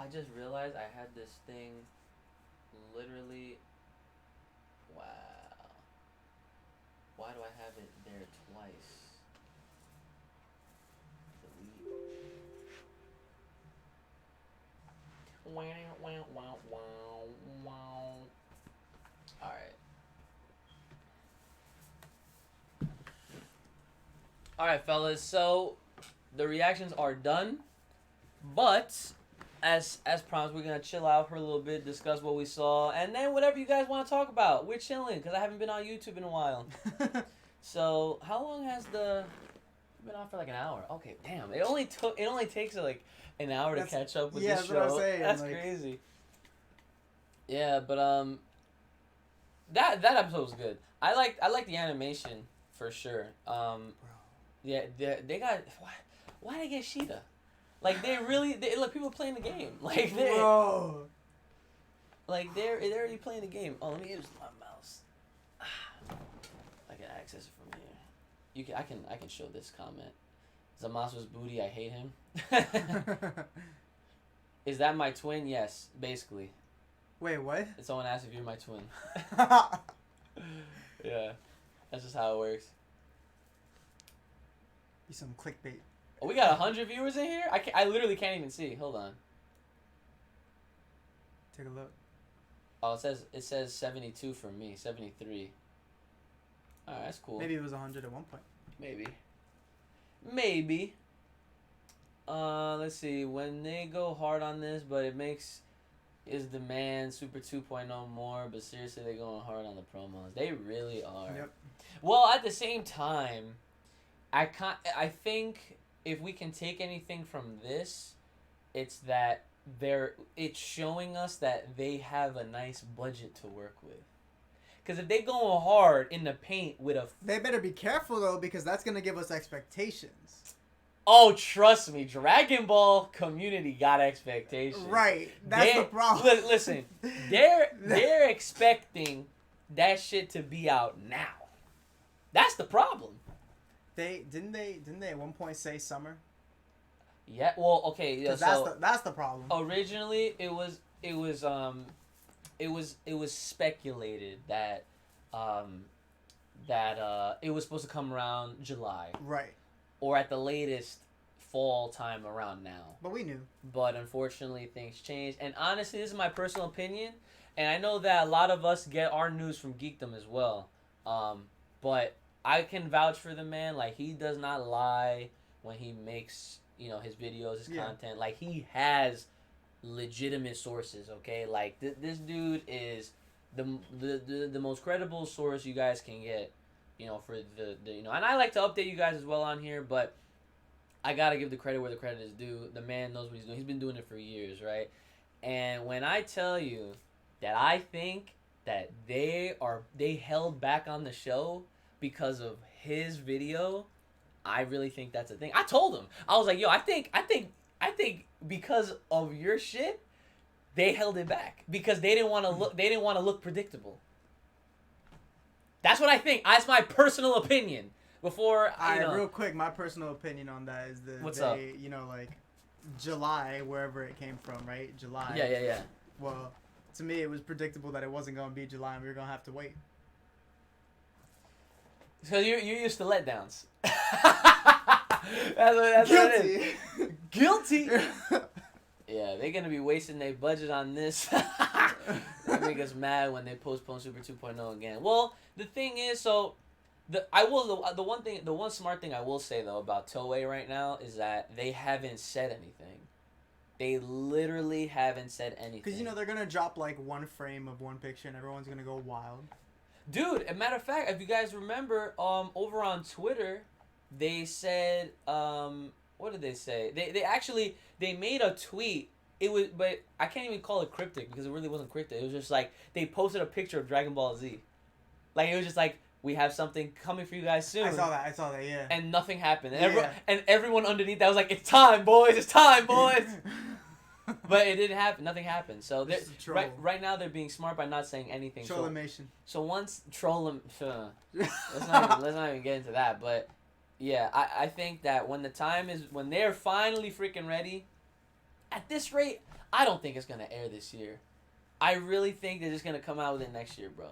I just realized I had this thing literally. Wow. Why do I have it there twice? Delete. Wow, wow, wow, wow, wow. Alright. Alright, fellas, so the reactions are done. But as promised, we're gonna chill out for a little bit, discuss what we saw, and then whatever you guys want to talk about. We're chilling because I haven't been on YouTube in a while. So how long has the been on for like an hour? Okay, damn. It only takes like an hour to catch up with this show. What I'm saying. That's like... crazy. Yeah, but that episode was good. I like the animation for sure. Yeah, they got why they get Sheeta? Like they look, people playing the game. Like they're already playing the game. Oh, let me use my mouse. I can access it from here. I can show this comment. Zamasu's booty, I hate him. Is that my twin? Yes, basically. Wait, what? Someone asked if you're my twin. Yeah, that's just how it works. Be some clickbait. Oh, we got 100 viewers in here? I literally can't even see. Hold on. Take a look. Oh, it says 72 for me. 73. Alright, that's cool. Maybe it was 100 at one point. Maybe. Let's see. When they go hard on this, but it makes is the man Super 2.0 more, but seriously, they're going hard on the promos. They really are. Yep. Well, at the same time, I think if we can take anything from this, it's that it's showing us that they have a nice budget to work with. Because if they go hard in the paint with they better be careful though, because that's gonna give us expectations. Oh, trust me, Dragon Ball community got expectations. Right, that's the problem. Listen, they're expecting that shit to be out now. That's the problem. Didn't they at one point say summer? Yeah. Well, okay. Yeah. So that's the problem. Originally, it was speculated that it was supposed to come around July. Right. Or at the latest fall time around now. But we knew. But unfortunately, things changed. And honestly, this is my personal opinion, and I know that a lot of us get our news from Geekdom as well. But I can vouch for the man. Like, he does not lie when he makes, his videos, his content. Like, he has legitimate sources, okay? Like, this dude is the most credible source you guys can get, for the and I like to update you guys as well on here, but I gotta give the credit where the credit is due. The man knows what he's doing. He's been doing it for years, right? And when I tell you that I think that they held back on the show because of his video, I really think that's a thing. I told him. I was like, yo, I think because of your shit, they held it back because they didn't want to look predictable. That's what I think. That's my personal opinion. Before real quick, my personal opinion on that is that like July, wherever it came from, right? July. Yeah. Well, to me, it was predictable that it wasn't going to be July and we were going to have to wait. So you're used to letdowns. that's Guilty. What it is. Guilty. Yeah, they're gonna be wasting their budget on this. They make us mad when they postpone Super 2.0 again. Well, the thing is, the one smart thing I will say though about Toei right now is that they haven't said anything. They literally haven't said anything. Because they're gonna drop like one frame of one picture and everyone's gonna go wild. Dude, as a matter of fact, if you guys remember, over on Twitter, they said, what did they say? They made a tweet. But I can't even call it cryptic because it really wasn't cryptic. It was just like they posted a picture of Dragon Ball Z. Like it was just like, we have something coming for you guys soon. I saw that, yeah. And nothing happened. And everyone underneath that was like, it's time, boys. But it didn't happen. Nothing happened. So right now they're being smart by not saying anything. Trollimation. So once let's not even get into that. But yeah, I think that when they're finally freaking ready, at this rate, I don't think it's gonna air this year. I really think they're just gonna come out with it next year, bro.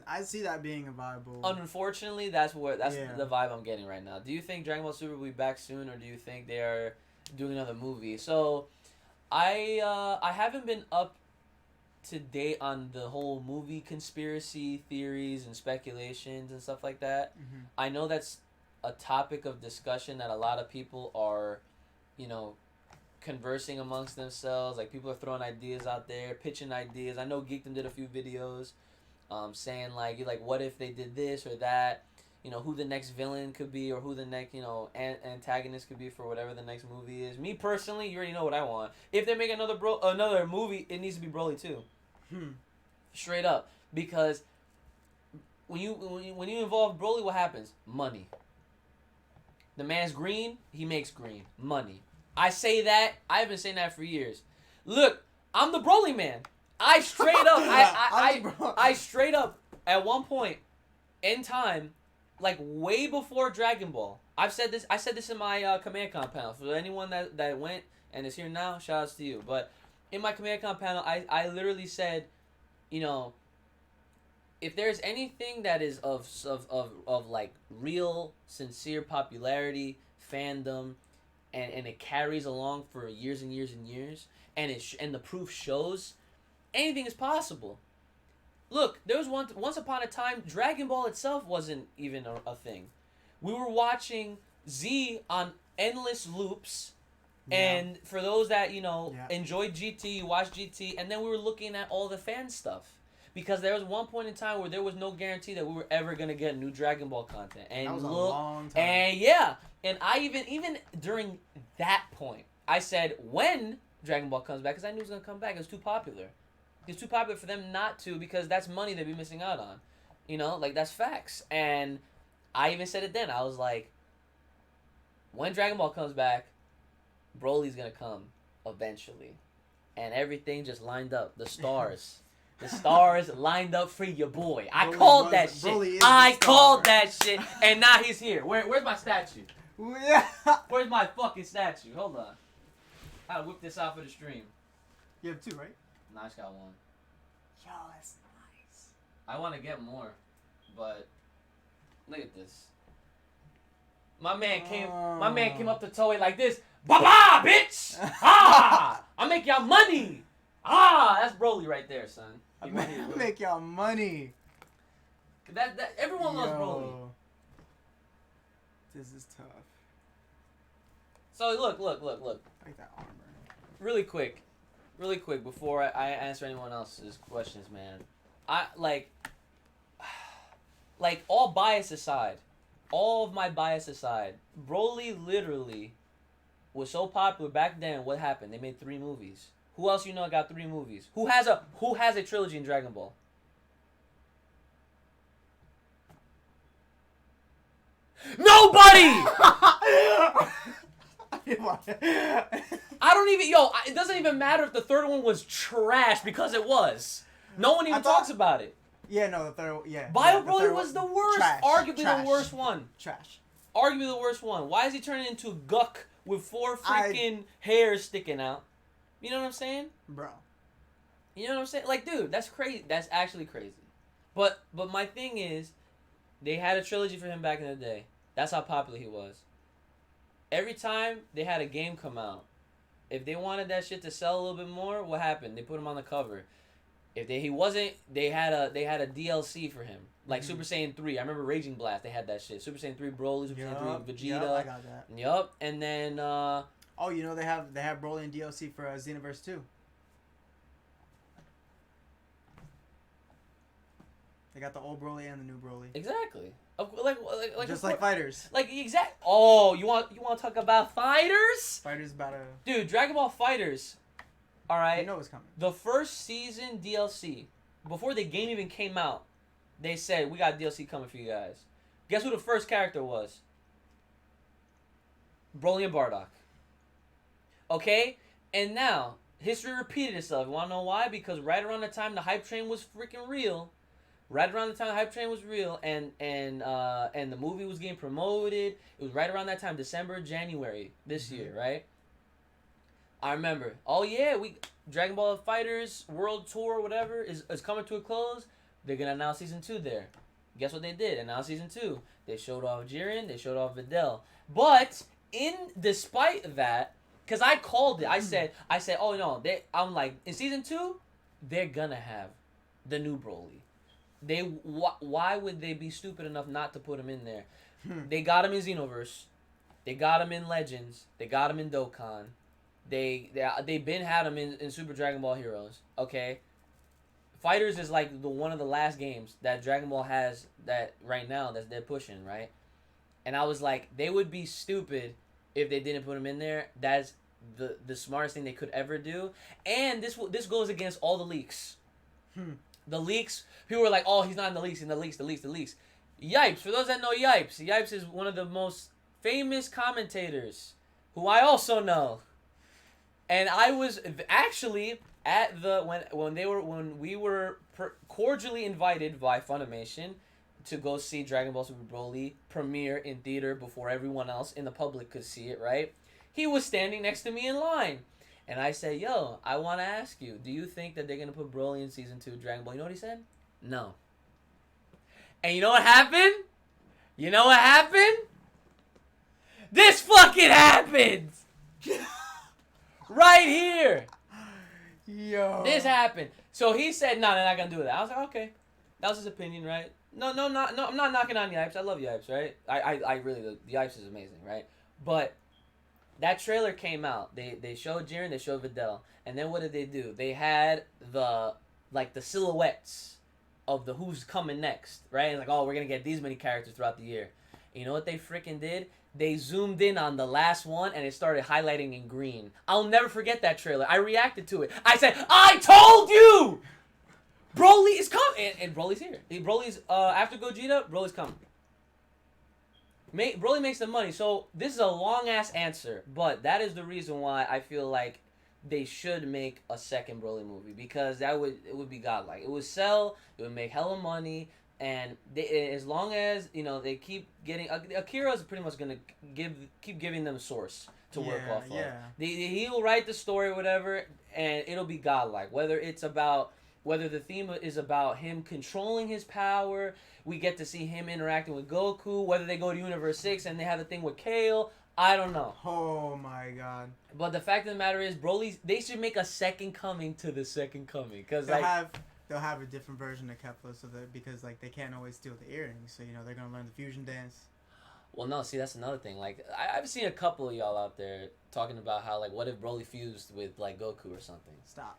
I see that being a viable. Unfortunately, that's the vibe I'm getting right now. Do you think Dragon Ball Super will be back soon, or do you think they are doing another movie? So, I haven't been up to date on the whole movie conspiracy theories and speculations and stuff like that. Mm-hmm. I know that's a topic of discussion that a lot of people are, conversing amongst themselves. Like, people are throwing ideas out there, pitching ideas. I know Geekdom did a few videos saying, like, what if they did this or that? Who the next villain could be, or who the next, antagonist could be for whatever the next movie is. Me, personally, you already know what I want. If they make another movie, it needs to be Broly, too. Straight up. Because when you involve Broly, what happens? Money. The man's green, he makes green. Money. I say that. I've been saying that for years. Look, I'm the Broly man. I straight up, I straight up, at one point in time, like way before Dragon Ball, I said this in my Command Con panel. For anyone that went and is here now, shout outs to you. But in my Command Con panel, I literally said, if there's anything that is of like real, sincere popularity, fandom, and it carries along for years and years and years, and the proof shows, anything is possible. Look, there was once upon a time, Dragon Ball itself wasn't even a thing. We were watching Z on endless loops, and for those that enjoyed GT, you watched GT, and then we were looking at all the fan stuff. Because there was one point in time where there was no guarantee that we were ever gonna get new Dragon Ball content. And that was a long time. And I even during that point, I said when Dragon Ball comes back, because I knew it was gonna come back. It was too popular. It's too popular for them not to, because that's money they'd be missing out on. That's facts. And I even said it then. I was like, when Dragon Ball comes back, Broly's gonna come eventually, and everything just lined up. The stars. The stars lined up for your boy. I called that shit. I called that shit, and now he's here. Where's my statue? Where's my fucking statue? Hold on. I gotta whip this out for the stream. You have two, right? No, I just got one. Yo, that's nice. I want to get more, but look at this. My man came up to Toei like this. Ba-ba, bitch! Ah! I make y'all money! Ah! That's Broly right there, son. I make y'all money. That everyone loves Broly. This is tough. So look. Like that armor. Really quick, before I answer anyone else's questions, man. I like all bias aside, all of my bias aside, Broly literally was so popular back then. What happened? They made 3 movies. Who else got 3 movies? Who has a trilogy in Dragon Ball? Nobody! I don't even, it doesn't even matter if the third one was trash, because it was. No one even talks about it. Yeah, no, the third, yeah. Bio Broly was the worst. Trash. Arguably the worst one. Trash. Arguably the worst one. Why is he turning into Guck with 4 freaking hairs sticking out? You know what I'm saying? Bro. You know what I'm saying? Like, dude, that's crazy. That's actually crazy. But my thing is, they had a trilogy for him back in the day. That's how popular he was. Every time they had a game come out, if they wanted that shit to sell a little bit more, what happened? They put him on the cover. If he wasn't, they had a DLC for him, like Super Saiyan 3. I remember Raging Blast. They had that shit. Super Saiyan 3 Broly, Super Saiyan 3 Vegeta. Yep, I got that. Yup, and then. They have Broly in DLC for Xenoverse 2. They got the old Broly and the new Broly. Exactly. Like just like Fighters. Like exact. Oh, you want to talk about Fighters? Fighters about to. Dude, Dragon Ball Fighters. All right. You know it's coming. The first season DLC, before the game even came out, they said we got DLC coming for you guys. Guess who the first character was? Broly and Bardock. Okay, and now history repeated itself. You want to know why? Because right around the time the hype train was freaking real. Right around the time the hype train was real, and the movie was getting promoted. It was right around that time, December, January this year, right? I remember. Oh yeah, Dragon Ball Fighters World Tour, whatever, is coming to a close. They're gonna announce season 2 there. Guess what they did? Announce season 2. They showed off Jiren. They showed off Videl. But despite that, because I called it, I said, oh no, I'm like, in season 2, they're gonna have the new Broly. Why would they be stupid enough not to put him in there? They got him in Xenoverse. They got him in Legends. They got him in Dokkan. They been had him in Super Dragon Ball Heroes. Okay, Fighters is like one of the last games that Dragon Ball has that right now that they're pushing, right? And I was like, they would be stupid if they didn't put him in there. That's the smartest thing they could ever do. And this goes against all the leaks. The leaks, people were like, oh, he's not in the leaks, the leaks. Yipes, for those that know Yipes is one of the most famous commentators who I also know. And I was actually at when we were cordially invited by Funimation to go see Dragon Ball Super Broly premiere in theater before everyone else in the public could see it, right? He was standing next to me in line. And I said, yo, I want to ask you, do you think that they're going to put Broly in Season 2 of Dragon Ball? You know what he said? No. And you know what happened? This fucking happened! Right here! Yo. This happened. So he said, no, they're not going to do that. I was like, okay. That was his opinion, right? No, I'm not knocking on Yipes. I love Yipes, right? I really, the Yipes is amazing, right? But that trailer came out. They showed Jiren, they showed Videl. And then what did they do? They had the silhouettes of the who's coming next, right? And like, oh, we're going to get these many characters throughout the year. And you know what they freaking did? They zoomed in on the last one and it started highlighting in green. I'll never forget that trailer. I reacted to it. I said, I told you! Broly is coming! And Broly's here. Broly's, after Gogeta, Broly's coming. Broly makes the money. So this is a long-ass answer, but that is the reason why I feel like they should make a second Broly movie, because it would be godlike. It would sell, it would make hella money, and as long as, they keep getting... Akira's pretty much going to keep giving them a source to work off of. Yeah. He'll write the story or whatever, and it'll be godlike. Whether the theme is about him controlling his power, we get to see him interacting with Goku, whether they go to Universe 6 and they have a thing with Kale, I don't know. Oh my god. But the fact of the matter is, they should make a second coming to the second coming. Cause they'll have a different version of Kefla because they can't always steal the earrings, so they're going to learn the fusion dance. Well, no, see, that's another thing. I've seen a couple of y'all out there talking about how, what if Broly fused with, Goku or something. Stop.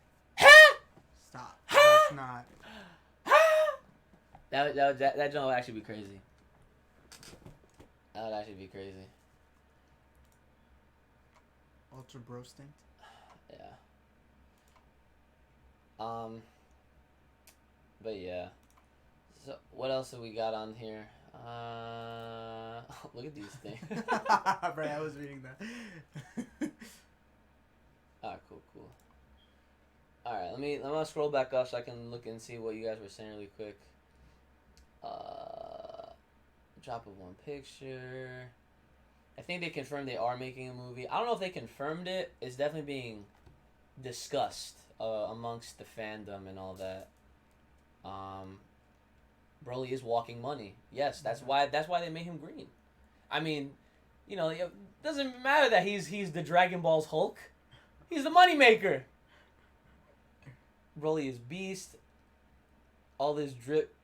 That's not. That joint would actually be crazy. That would actually be crazy. Ultra Bro Stink? Yeah. But yeah. So what else have we got on here? Look at these things. Right, I was reading that. Cool. Alright, let me scroll back up so I can look and see what you guys were saying really quick. Drop of one picture. I think they confirmed they are making a movie. I don't know if they confirmed it. It's definitely being discussed amongst the fandom and all that. Broly is walking money. Yes, that's why they made him green. I mean, it doesn't matter that he's the Dragon Balls Hulk. He's the moneymaker. Broly is beast. All this drip.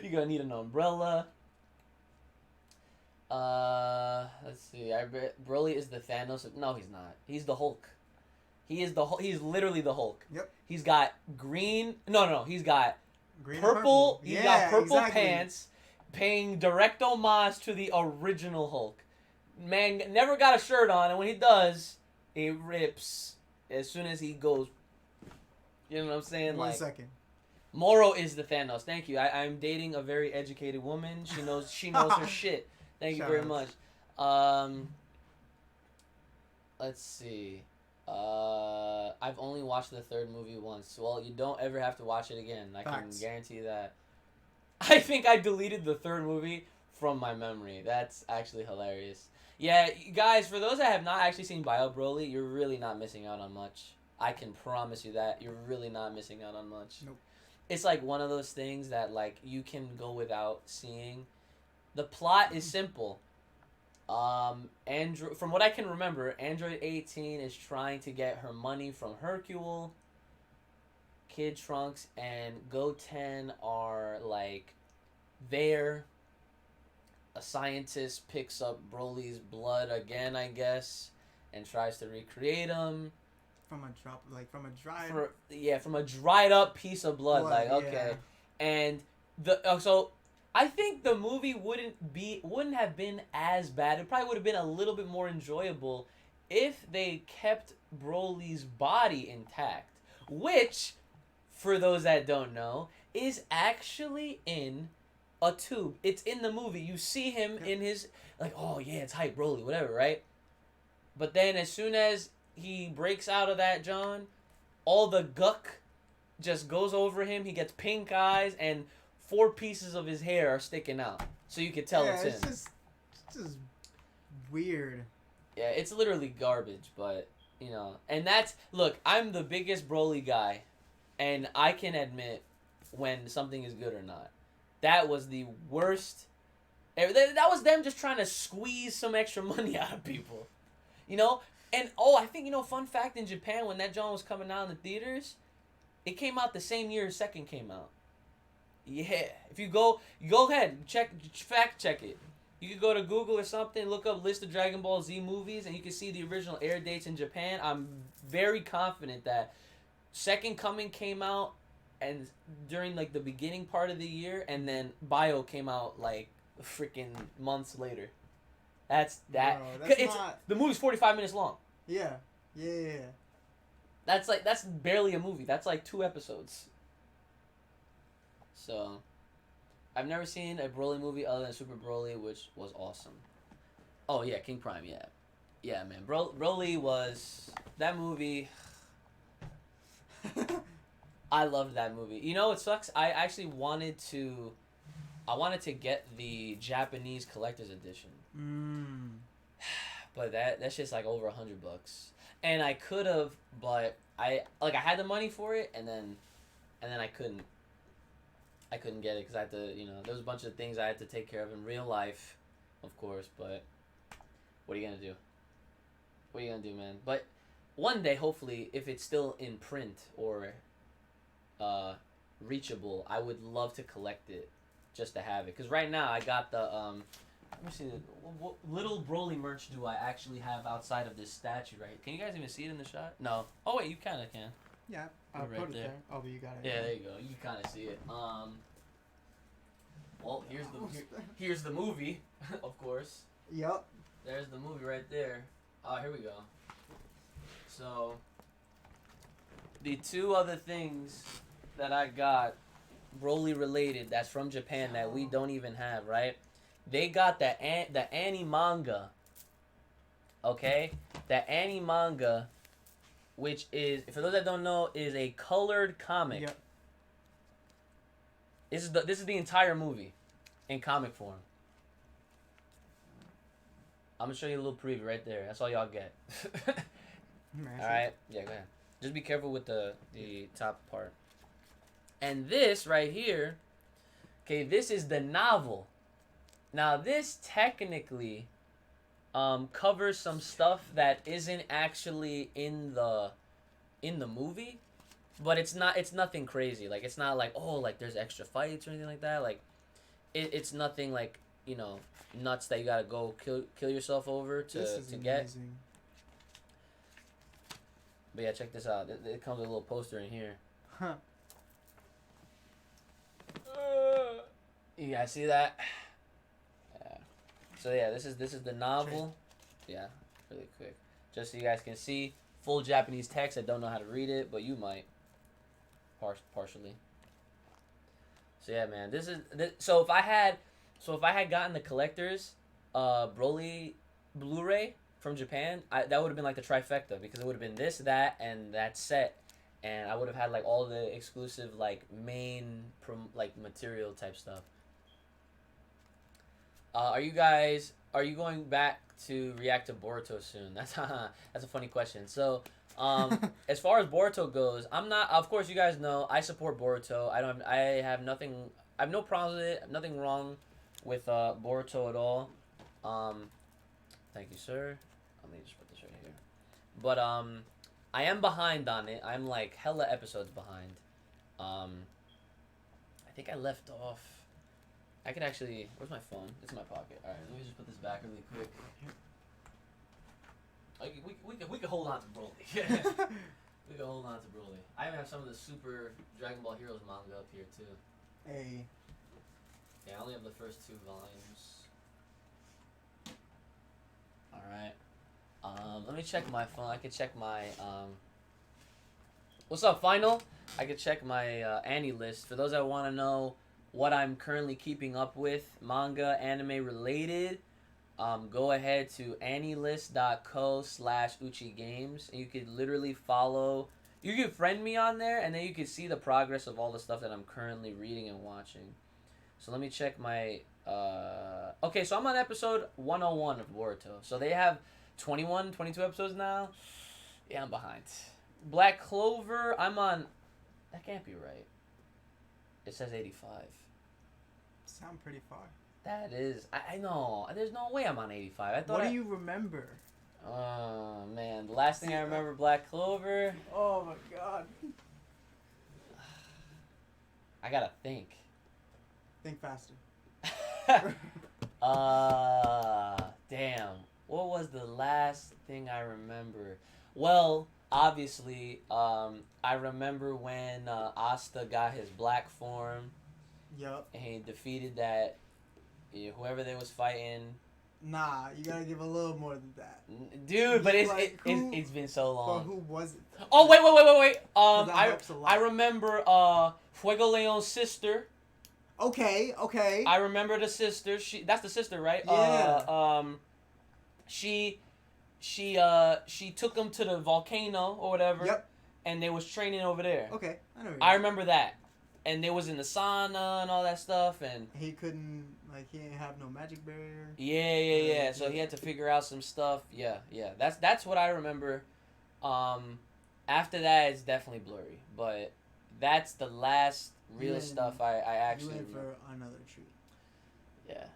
You're gonna need an umbrella. Let's see. Broly is the Thanos. No, he's not. He's the Hulk. He's literally the Hulk. Yep. He's got green. No. He's got green purple. He's got purple exactly. pants, paying direct homage to the original Hulk. Man never got a shirt on, and when he does, it rips as soon as he goes. You know what I'm saying? One second. Moro is the Thanos. Thank you. I'm dating a very educated woman. She knows her shit. Thank you very much. Let's see. I've only watched the third movie once. Well, you don't ever have to watch it again. I can guarantee that. I think I deleted the third movie from my memory. That's actually hilarious. Yeah, guys, for those that have not actually seen Bio Broly, you're really not missing out on much. I can promise you that. You're really not missing out on much. Nope. It's like one of those things that like you can go without seeing. The plot is simple. From what I can remember, Android 18 is trying to get her money from Hercule. Kid Trunks and Goten are like there. A scientist picks up Broly's blood again, I guess, and tries to recreate him. From a dried up piece of blood. Like, okay. Yeah. And so I think the movie wouldn't have been as bad. It probably would have been a little bit more enjoyable if they kept Broly's body intact, which, for those that don't know, is actually in a tube. It's in the movie. You see him in his, like, oh yeah, it's hype Broly, whatever, right? But then as soon as he breaks out of that, John, all the guck just goes over him. He gets pink eyes, and 4 pieces of his hair are sticking out. So you can tell it's him. It's just weird. Yeah, it's literally garbage, but, you know. And that's, look, I'm the biggest Broly guy, and I can admit when something is good or not. That was the worst. That was them just trying to squeeze some extra money out of people. You know? And, I think, fun fact, in Japan, when that John was coming out in the theaters, it came out the same year second came out. Yeah. If you go ahead, fact check it. You could go to Google or something, look up list of Dragon Ball Z movies, and you can see the original air dates in Japan. I'm very confident that Second Coming came out and during like the beginning part of the year, and then Bio came out like freaking months later. That's that. Bro, The movie's 45 minutes long. Yeah. That's barely a movie. That's like 2 episodes. So, I've never seen a Broly movie other than Super Broly, which was awesome. Oh yeah, King Prime. Yeah, man. Broly was that movie. I loved that movie. You know, it sucks. I actually wanted to get the Japanese collector's edition. But that's just like over $100. And I could have, but I had the money for it, and then I couldn't get it because I had to, there was a bunch of things I had to take care of in real life, of course, but what are you going to do? What are you going to do, man? But one day, hopefully, if it's still in print or reachable, I would love to collect it just to have it. Because right now, I got the, let me see, what little Broly merch do I actually have outside of this statue right here? Can you guys even see it in the shot? No. Oh, wait, you kind of can. Yeah, I'll right put it there. Oh, but you got it. Yeah, there you go. You can kind of see it. Well, here's the movie, of course. Yep. There's the movie right there. Here we go. So, the 2 other things that I got, Broly related, that's from Japan that we don't even have, right? They got the manga. Okay? The manga, which is, for those that don't know, is a colored comic. Yep. This is the entire movie in comic form. I'm gonna show you a little preview right there. That's all y'all get. Alright? Yeah, go ahead. Just be careful with the top part. And this right here, okay, this is the novel. Now this technically covers some stuff that isn't actually in the movie, but it's nothing crazy. Like, it's not like, oh, like there's extra fights or anything like that. Like, it's nothing like, nuts that you gotta go kill yourself over to get. Amazing. But yeah, check this out. It comes with a little poster in here. Huh. You guys see that? Yeah. So yeah, this is the novel. Yeah, really quick, just so you guys can see full Japanese text. I don't know how to read it, but you might. Partially. So yeah, man. So if I had gotten the collector's Broly Blu-ray from Japan, that would have been like the trifecta, because it would have been this, that, and that set, and I would have had like all the exclusive like main like material type stuff. Are you guys are you going back to react to Boruto soon? That's a funny question. So, as far as Boruto goes, I'm not. Of course, you guys know I support Boruto. I have nothing. I have no problems with it. Nothing wrong with Boruto at all. Thank you, sir. Let me just put this right here. But I am behind on it. I'm like hella episodes behind. I think I left off. I could actually. Where's my phone? It's in my pocket. All right, let me just put this back really quick. We can hold on to Broly. We can hold on to Broly. I even have some of the Super Dragon Ball Heroes manga up here too. Hey. Yeah, I only have the first 2 volumes. All right. Let me check my phone. I can check my What's up, Final? I can check my Annie list for those that want to know what I'm currently keeping up with, manga, anime related. Go ahead to annielist.co/Uchi Games, and you could literally follow. You can friend me on there, and then you can see the progress of all the stuff that I'm currently reading and watching. So let me check my. Okay, so I'm on episode 101 of Boruto. So they have 21, 22 episodes now. Yeah, I'm behind. Black Clover, I'm on. That can't be right. It says 85. Sound pretty far. That is, I know. There's no way I'm on 85. I thought. What do you remember? Oh man, the last thing I remember, Black Clover. Oh my god. I gotta think. Think faster. Damn. What was the last thing I remember? Well, obviously, I remember when Asta got his black form. Yup. And he defeated that whoever they was fighting. Nah, you gotta give a little more than that. Dude, but it's been so long. But who was it? Oh wait. I remember Fuego Leon's sister. Okay. I remember the sister. That's the sister, right? Yeah. She took him to the volcano or whatever. Yep. And they was training over there. Okay, I remember that. And they was in the sauna and all that stuff, and he couldn't, he didn't have no magic barrier. Yeah. So he had to figure out some stuff. Yeah. That's what I remember. After that, it's definitely blurry, but that's the last real stuff I actually. You went remember. for another treat. Yeah.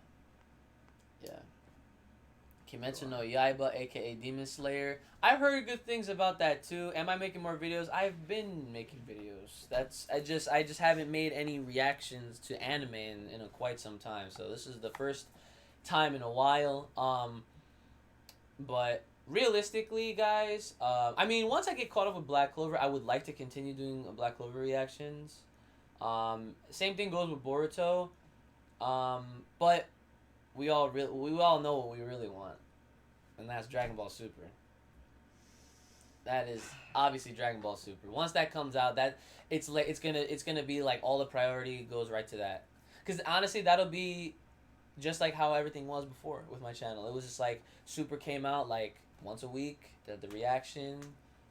Kimetsu no Yaiba, aka Demon Slayer. I've heard good things about that too. Am I making more videos? I've been making videos. I just haven't made any reactions to anime in quite some time. So this is the first time in a while. But realistically, guys, I mean, once I get caught up with Black Clover, I would like to continue doing Black Clover reactions. Same thing goes with Boruto. But we all know what we really want, and that's Dragon Ball Super. That is obviously Dragon Ball Super. Once that comes out, that it's gonna be like all the priority goes right to that. Because honestly, that'll be just like how everything was before with my channel. It was just like Super came out like once a week. The reaction,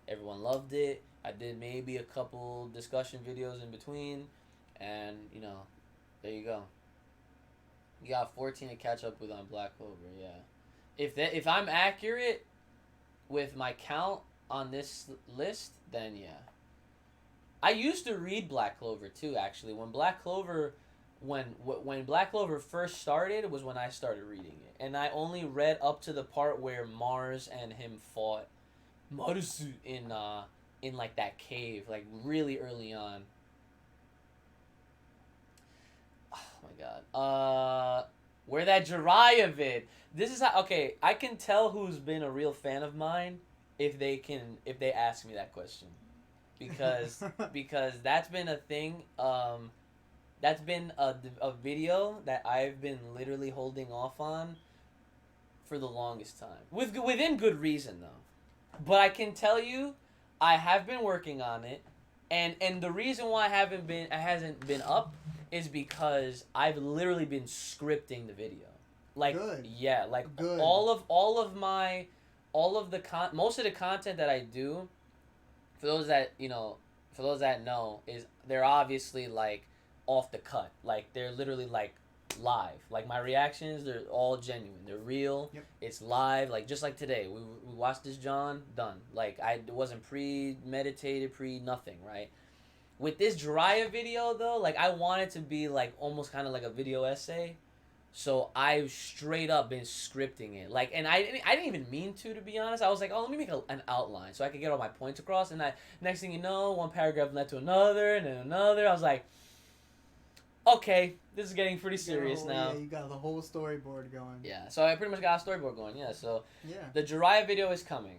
everyone loved it. I did maybe a couple discussion videos in between, and there you go. You got 14 to catch up with on Black Clover, yeah. If I'm accurate with my count on this list, then yeah. I used to read Black Clover too, actually. When Black Clover first started was when I started reading it, and I only read up to the part where Mars and him fought Marusu in like that cave, like really early on. Oh my god. Where that Jiraiya vid. This is how, okay, I can tell who's been a real fan of mine if they ask me that question. Because that's been a thing. That's been a video that I've been literally holding off on for the longest time. Within good reason though. But I can tell you I have been working on it, and the reason why it hasn't been up is because I've literally been scripting the video. Like good. Yeah, like good. most of the content that I do, for those that know, is they're obviously like off the cut. Like they're literally like live. Like my reactions, they're all genuine. They're real. Yep. It's live. Like just like today, we watched this John done. Like it wasn't premeditated, nothing, right? With this Jiraiya video though, like I want it to be like almost kind of like a video essay. So I've straight up been scripting it, like, and I didn't even mean to be honest. I was like, oh, let me make an outline so I could get all my points across. And next thing you know, one paragraph led to another, and then another. I was like, okay, this is getting pretty serious now. Yeah, you got the whole storyboard going. Yeah, so I pretty much got a storyboard going. Yeah, so yeah, the Jiraiya video is coming.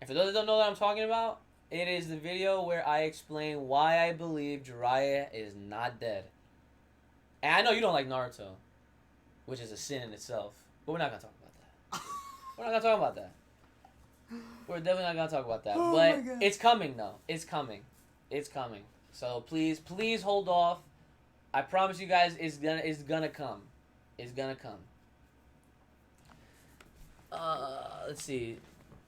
And for those that don't know what I'm talking about, it is the video where I explain why I believe Jiraiya is not dead. And I know you don't like Naruto, which is a sin in itself. But we're not going to talk about that. We're not going to talk about that. We're definitely not going to talk about that. Oh but it's coming, though. It's coming. It's coming. So please hold off. I promise you guys it's gonna come. It's gonna come. Let's see.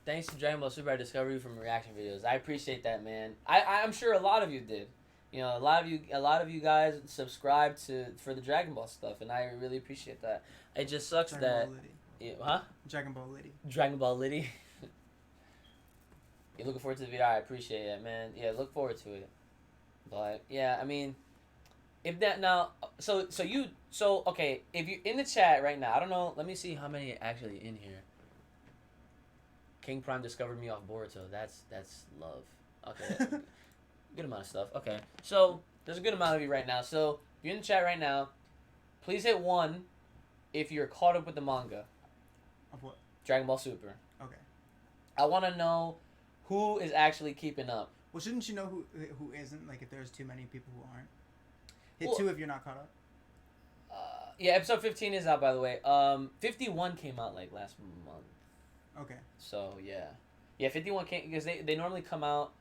Thanks to Dragon Ball Super, I discovered you from reaction videos. I appreciate that, man. I'm sure a lot of you did. You know, a lot of you guys subscribed for the Dragon Ball stuff, and I really appreciate that. It just sucks Dragon Ball Liddy. Dragon Ball Liddy. You're looking forward to the video. I appreciate it, man. Yeah, look forward to it. But yeah, I mean, if that now, okay, if you're in the chat right now, I don't know. Let me see how many actually in here. King Prime discovered me off Boruto. That's love. Okay. Good amount of stuff. Okay. So, there's a good amount of you right now. So, if you're in the chat right now, please hit 1 if you're caught up with the manga. Of what? Dragon Ball Super. Okay. I want to know who is actually keeping up. Well, shouldn't you know who isn't? Like, if there's too many people who aren't. Hit 2 if you're not caught up. Yeah, episode 15 is out, by the way. 51 came out, like, last month. Okay. So, yeah. Yeah, 51 came, because they normally come out,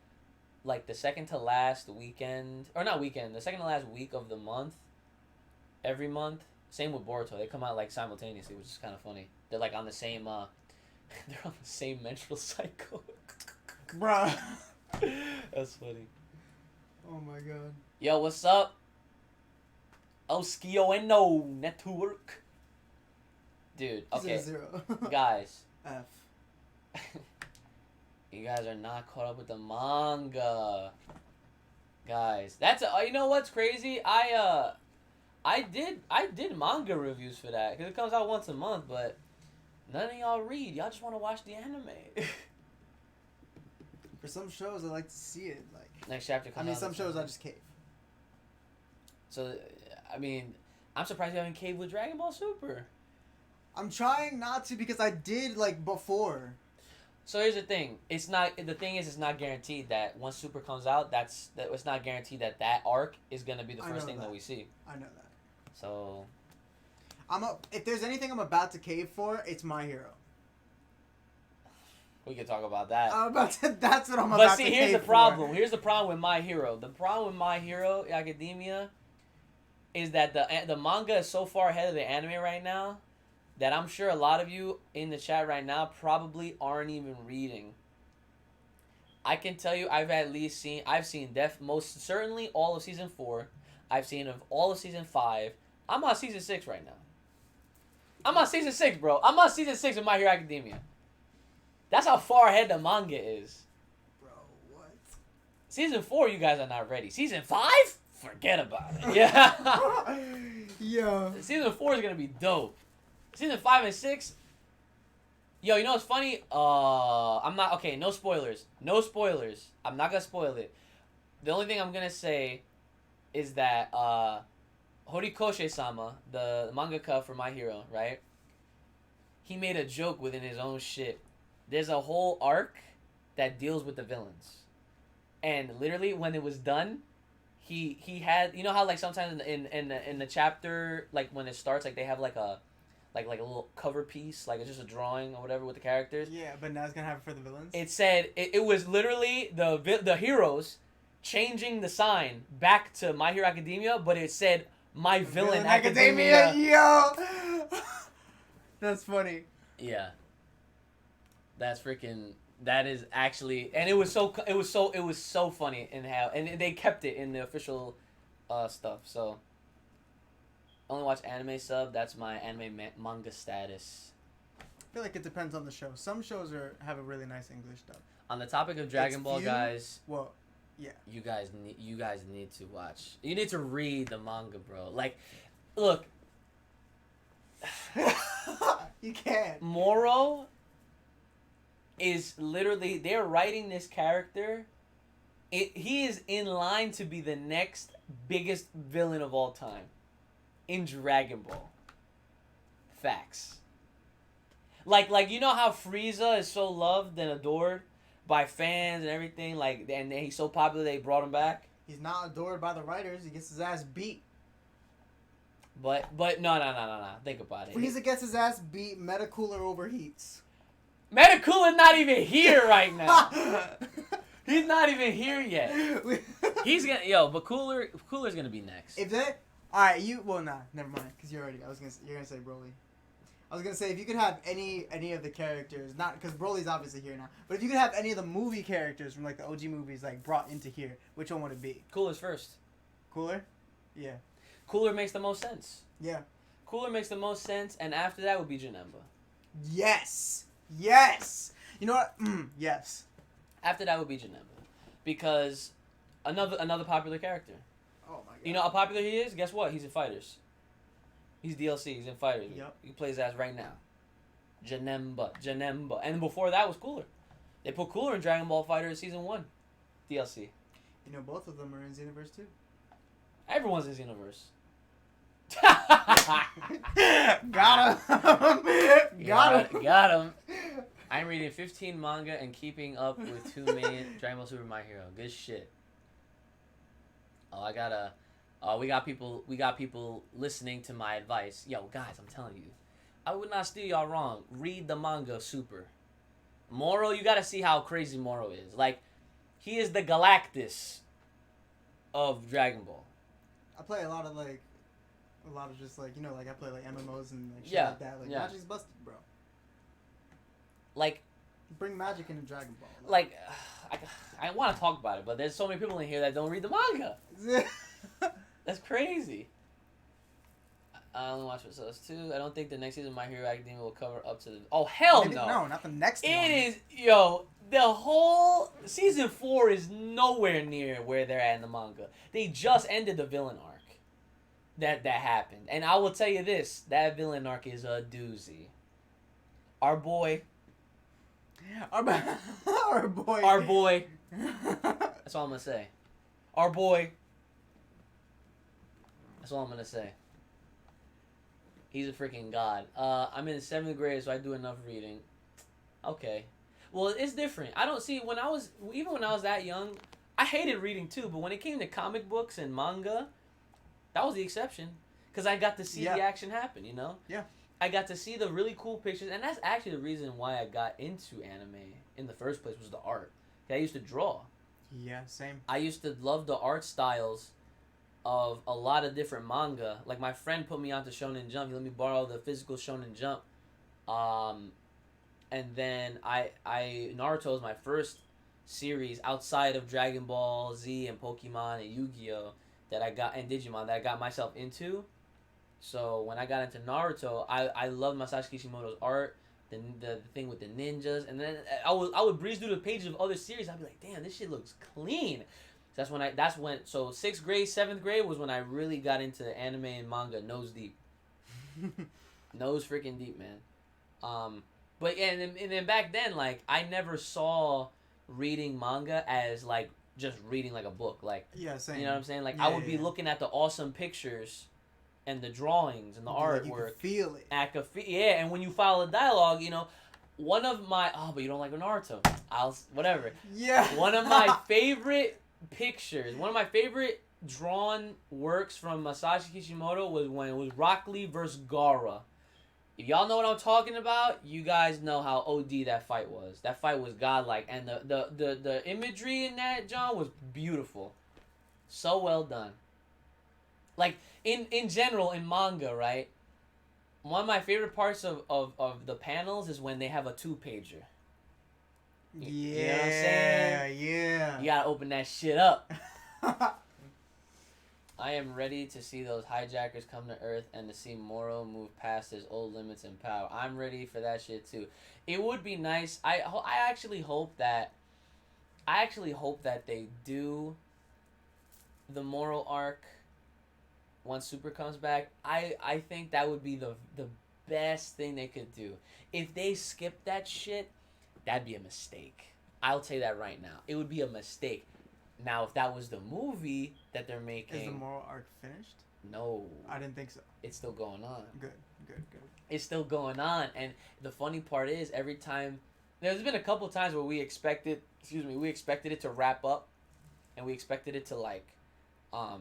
like, the second to last weekend, or not weekend, the second to last week of the month, every month. Same with Boruto. They come out, like, simultaneously, which is kind of funny. They're, like, on the same, they're on the same menstrual cycle. Bruh. That's funny. Oh, my God. Yo, what's up? Oskio no network. Dude, okay. 0. Guys. F. You guys are not caught up with the manga. Guys, that's you know what's crazy? I did manga reviews for that cuz it comes out once a month, but none of y'all read. Y'all just want to watch the anime. For some shows I like to see it like next chapter comes out. I mean, some shows I just cave. So I mean, I'm surprised you haven't caved with Dragon Ball Super. I'm trying not to because I did like before. So here's the thing. It's not guaranteed that once Super comes out, it's not guaranteed that arc is gonna be the first thing that we see. I know that. So if there's anything I'm about to cave for, it's My Hero. We can talk about that. That's what I'm about to cave for. But see, here's the problem. Here's the problem with My Hero. The problem with My Hero Academia is that the manga is so far ahead of the anime right now that I'm sure a lot of you in the chat right now probably aren't even reading. I can tell you I've seen most certainly all of season 4. I've seen of all of season 5. I'm on season 6 right now. I'm on season 6, bro. I'm on season 6 of My Hero Academia. That's how far ahead the manga is. Bro, what? Season 4, you guys are not ready. Season 5? Forget about it. Yeah. Yeah. Season 4 is gonna be dope. Season 5 and 6. Yo, you know what's funny? I'm not okay. No spoilers. No spoilers. I'm not gonna spoil it. The only thing I'm gonna say is that Horikoshi-sama, the mangaka for My Hero, right? He made a joke within his own shit. There's a whole arc that deals with the villains, and literally when it was done, he had, you know how like sometimes in the chapter, like when it starts, like they have like a little cover piece, like it's just a drawing or whatever with the characters. Yeah, but now it's gonna have it for the villains. It said it was literally the heroes changing the sign back to My Hero Academia, but it said My Villain Academia. Yo, that's funny. Yeah, that's freaking. That is actually, and it was so funny in how, and they kept it in the official stuff. So only watch anime sub. That's my anime manga status. I feel like it depends on the show. Some shows have a really nice English dub. On the topic of Dragon Ball, guys. Well, yeah. You guys need to watch. You need to read the manga, bro. Like, look. You can't. Moro is literally, they're writing this character. He is in line to be the next biggest villain of all time in Dragon Ball. Facts. Like you know how Frieza is so loved and adored by fans and everything, like, and he's so popular they brought him back. He's not adored by the writers. He gets his ass beat. But no. Think about it. Frieza gets his ass beat. Metacooler overheats. Metacooler's not even here right now. He's not even here yet. He's gonna but Cooler's gonna be next. If that, all right, never mind, because you're gonna say Broly. I was gonna say if you could have any of the characters, not because Broly's obviously here now, but if you could have any of the movie characters from like the OG movies like brought into here, which one would it be? Cooler's first. Cooler? Yeah. Cooler makes the most sense. Yeah. Cooler makes the most sense, and after that would be Janemba. Yes. You know what? Yes. After that would be Janemba, because another popular character. Oh my god. You know how popular he is? Guess what? He's in Fighters. He's DLC. He's in Fighters. Yep. He plays as right now. Janemba. And before that was Cooler. They put Cooler in Dragon Ball FighterZ Season 1 DLC. You know, both of them are in Xenoverse too. Everyone's in Xenoverse. Got him. Got him. I'm reading 15 manga and keeping up with 2 million Dragon Ball Super My Hero. Good shit. We got people listening to my advice. Yo, guys, I'm telling you, I would not steer y'all wrong. Read the manga Super. Moro, you gotta see how crazy Moro is. Like, he is the Galactus of Dragon Ball. I play a lot of just like, you know, like I play like MMOs and like shit Yeah, like that. Like yeah. Magic's busted, bro. Like, bring magic into Dragon Ball. Like, I want to talk about it, but there's so many people in here that don't read the manga. That's crazy. I only watch episodes 2. I don't think the next season of My Hero Academia will cover up to the... Oh, hell no. No, not the next one. It is... Yo, the whole... Season 4 is nowhere near where they're at in the manga. They just ended the villain arc. That happened. And I will tell you this. That villain arc is a doozy. Our boy... Our boy. That's all I'm going to say. Our boy... That's all I'm going to say. He's a freaking god. I'm in 7th grade, so I do enough reading. Okay. Well, it's different. I don't see... Even when I was that young, I hated reading too, but when it came to comic books and manga, that was the exception. Because I got to see the action happen, you know? Yeah. I got to see the really cool pictures, and that's actually the reason why I got into anime in the first place, was the art. I used to draw. Yeah, same. I used to love the art styles of a lot of different manga. Like, my friend put me onto Shonen Jump. He let me borrow the physical Shonen Jump. And then Naruto was my first series outside of Dragon Ball Z and Pokemon and Yu-Gi-Oh! And Digimon that I got myself into. So when I got into Naruto, I loved Masashi Kishimoto's art, the thing with the ninjas, and then I would breeze through the pages of other series. I'd be like, damn, this shit looks clean. So so 6th grade, 7th grade was when I really got into anime and manga nose deep. Nose freaking deep, man. But yeah, and then back then, like, I never saw reading manga as like just reading like a book. Like, yeah, same. You know what I'm saying? Like, yeah, I would be looking at the awesome pictures and the drawings and the artwork. You could feel it. And when you follow the dialogue, you know, one of my... Oh, but you don't like Naruto. Whatever. Yeah. One of my favorite pictures, one of my favorite drawn works from Masashi Kishimoto was when it was Rock Lee versus Gaara. If y'all know what I'm talking about, you guys know how OD that fight was. That fight was godlike, and the imagery in that, John, was beautiful. So well done. Like, in general, in manga, right? One of my favorite parts of the panels is when they have a 2-pager. Yeah, you know what I'm saying? Yeah. You gotta open that shit up. I am ready to see those hijackers come to Earth and to see Moro move past his old limits in power. I'm ready for that shit too. It would be nice. I actually hope that they do the Moro arc once Super comes back. I think that would be the best thing they could do. If they skip that shit, that'd be a mistake. I'll tell you that right now. It would be a mistake. Now, if that was the movie that they're making... Is the Moro arc finished? No. I didn't think so. It's still going on. Good. It's still going on. And the funny part is, every time... There's been a couple times where we expected it to wrap up. And we expected it to, like... how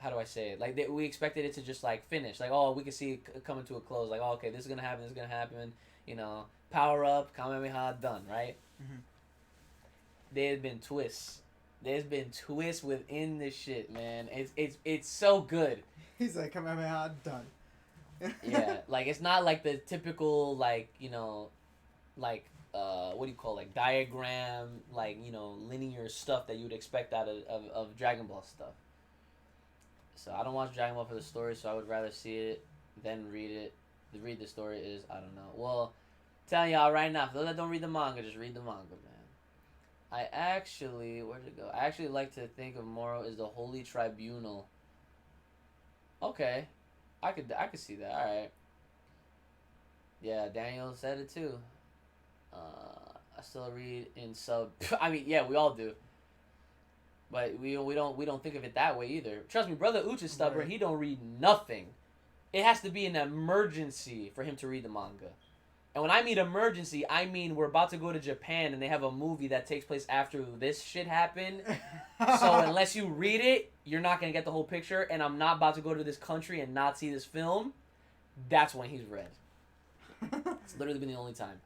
do I say it? Like, we expected it to just, like, finish. Like, oh, we can see it coming to a close. Like, oh, okay, this is going to happen. You know, power up, Kamehameha, done, right? Mm-hmm. There have been twists. There's been twists within this shit, man. It's so good. He's like, Kamehameha, done. Yeah, like, it's not like the typical, like, you know, like, what do you call it? Like, diagram, like, you know, linear stuff that you would expect out of Dragon Ball stuff. So I don't watch Dragon Ball for the story, so I would rather see it than read it. To read the story is, I don't know. Well, telling y'all right now, for those that don't read the manga, just read the manga, man. Where'd it go? I actually like to think of Moro as the Holy Tribunal. Okay. I could see that. Alright. Yeah, Daniel said it too. I still read in sub... I mean, yeah, we all do. But we don't think of it that way either. Trust me, Brother Uchi is stubborn. Right. He don't read nothing. It has to be an emergency for him to read the manga. And when I mean emergency, I mean we're about to go to Japan and they have a movie that takes place after this shit happened. So unless you read it, you're not going to get the whole picture. And I'm not about to go to this country and not see this film. That's when he's read. It's literally been the only time.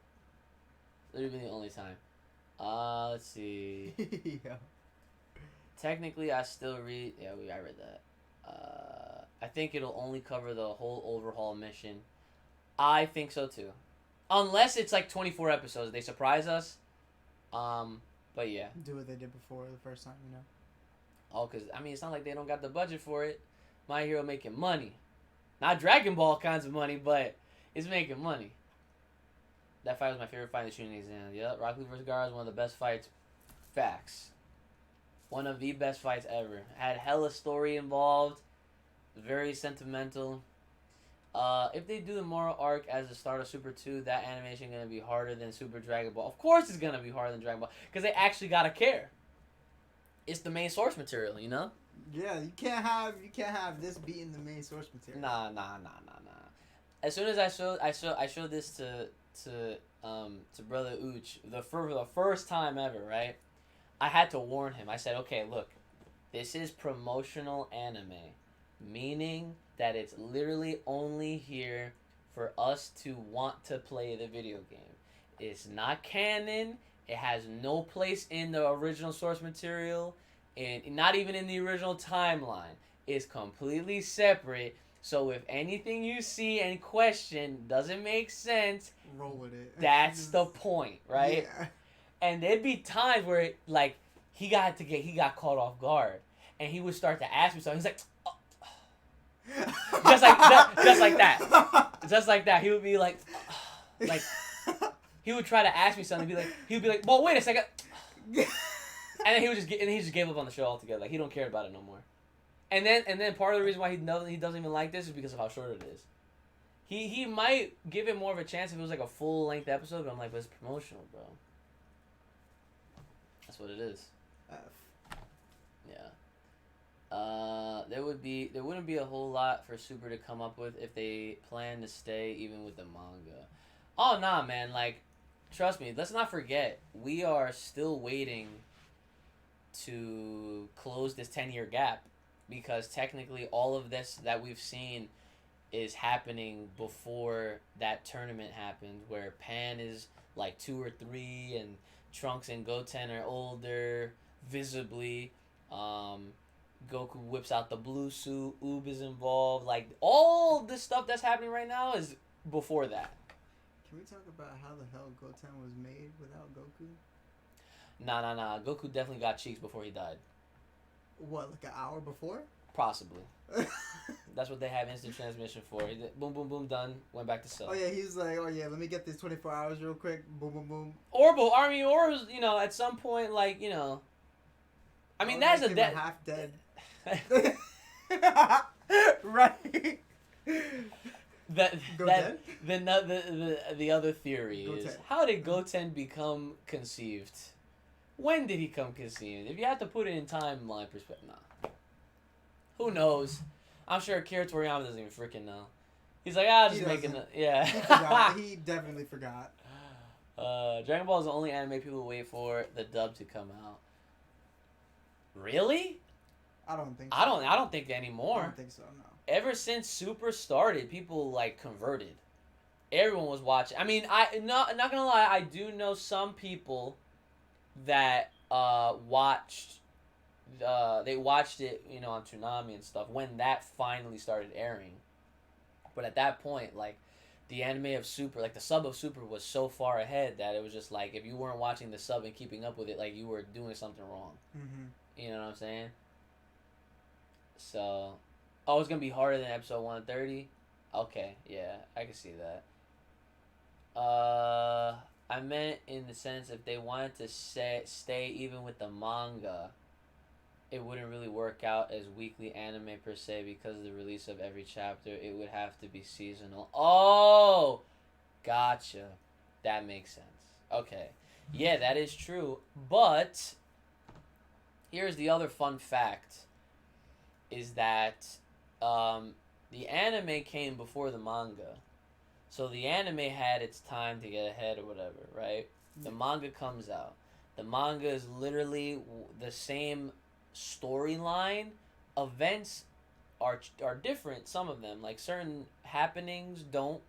Let's see. Yeah. Technically, I still read... Yeah, I read that. I think it'll only cover the whole overhaul mission. I think so, too. Unless it's like 24 episodes. They surprise us. But yeah. Do what they did before the first time, you know? Oh, because, I mean, it's not like they don't got the budget for it. My Hero making money. Not Dragon Ball kinds of money, but it's making money. That fight was my favorite fight in the shooting exam. Yep, Rock Lee vs. Gara is one of the best fights. Facts. One of the best fights ever. Had hella story involved. Very sentimental. If they do the Moro arc as the start of Super 2, that animation is going to be harder than Super Dragon Ball. Of course it's going to be harder than Dragon Ball. Because they actually got to care. It's the main source material, you know? Yeah, you can't have this being the main source material. Nah. As soon as I showed this to Brother Uch for the first time ever, right? I had to warn him. I said, okay, look, this is promotional anime, meaning that it's literally only here for us to want to play the video game. It's not canon. It has no place in the original source material, and not even in the original timeline. It's completely separate. So if anything you see and question doesn't make sense, roll with it. That's the point, right? Yeah. And there'd be times where, like, he got caught off guard, and he would start to ask me something. He's like, oh. just like that. He would be like, he would try to ask me something. He would be like, well, wait a second. And then he just gave up on the show altogether. Like, he don't care about it no more. And then part of the reason why he doesn't even like this is because of how short it is. He might give it more of a chance if it was like a full length episode, but I'm like, but it's promotional, bro. That's what it is. Yeah. There wouldn't be a whole lot for Super to come up with if they plan to stay even with the manga. Oh nah, man. Like, trust me. Let's not forget we are still waiting to close this 10-year gap, because technically all of this that we've seen is happening before that tournament happened, where Pan is like 2 or 3 and Trunks and Goten are older, visibly. Goku whips out the blue suit. Oob is involved. Like, all this stuff that's happening right now is before that. Can we talk about how the hell Goten was made without Goku? Nah. Goku definitely got cheeks before he died. What, like an hour before? Possibly. That's what they have instant transmission for. Boom, boom, boom, done. Went back to Cell. Oh yeah, he's like, oh yeah, let me get these 24 hours real quick. Boom, boom, boom. Or you know, at some point, like, you know. I mean, that's a dead. Half dead. Right. The other theory is, how did Goten become conceived? When did he come conceived? If you have to put it in timeline perspective, nah. Who knows? I'm sure Akira Toriyama doesn't even freaking know. He's like, just making the... Yeah. He forgot. He definitely forgot. Dragon Ball is the only anime people wait for the dub to come out. Really? I don't think so. I don't think anymore. I don't think so, no. Ever since Super started, people, like, converted. Everyone was watching. I mean, not gonna lie, I do know some people that watched... they watched it, you know, on Toonami and stuff when that finally started airing. But at that point, like, the anime of Super, like, the sub of Super was so far ahead that it was just like, if you weren't watching the sub and keeping up with it, like, you were doing something wrong. Mm-hmm. You know what I'm saying? So, oh, it's gonna be harder than episode 130? Okay, yeah, I can see that. I meant in the sense if they wanted to stay even with the manga, it wouldn't really work out as weekly anime per se because of the release of every chapter. It would have to be seasonal. Oh, gotcha. That makes sense. Okay. Yeah, that is true. But here's the other fun fact is that the anime came before the manga. So the anime had its time to get ahead or whatever, right? The manga comes out. The manga is literally the same storyline. Events are different, some of them. Like, certain happenings don't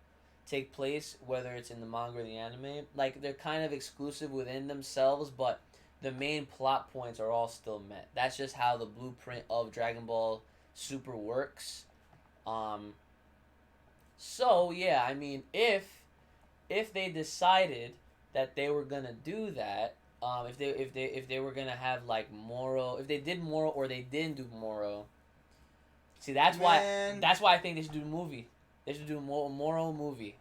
take place, whether it's in the manga or the anime. Like, they're kind of exclusive within themselves, but the main plot points are all still met. That's just how the blueprint of Dragon Ball Super works. So yeah, I mean, if they decided that they were gonna do that, if they were gonna have like Moro, if they did Moro or they didn't do Moro, see that's why I think they should do a movie. They should do a Moro movie.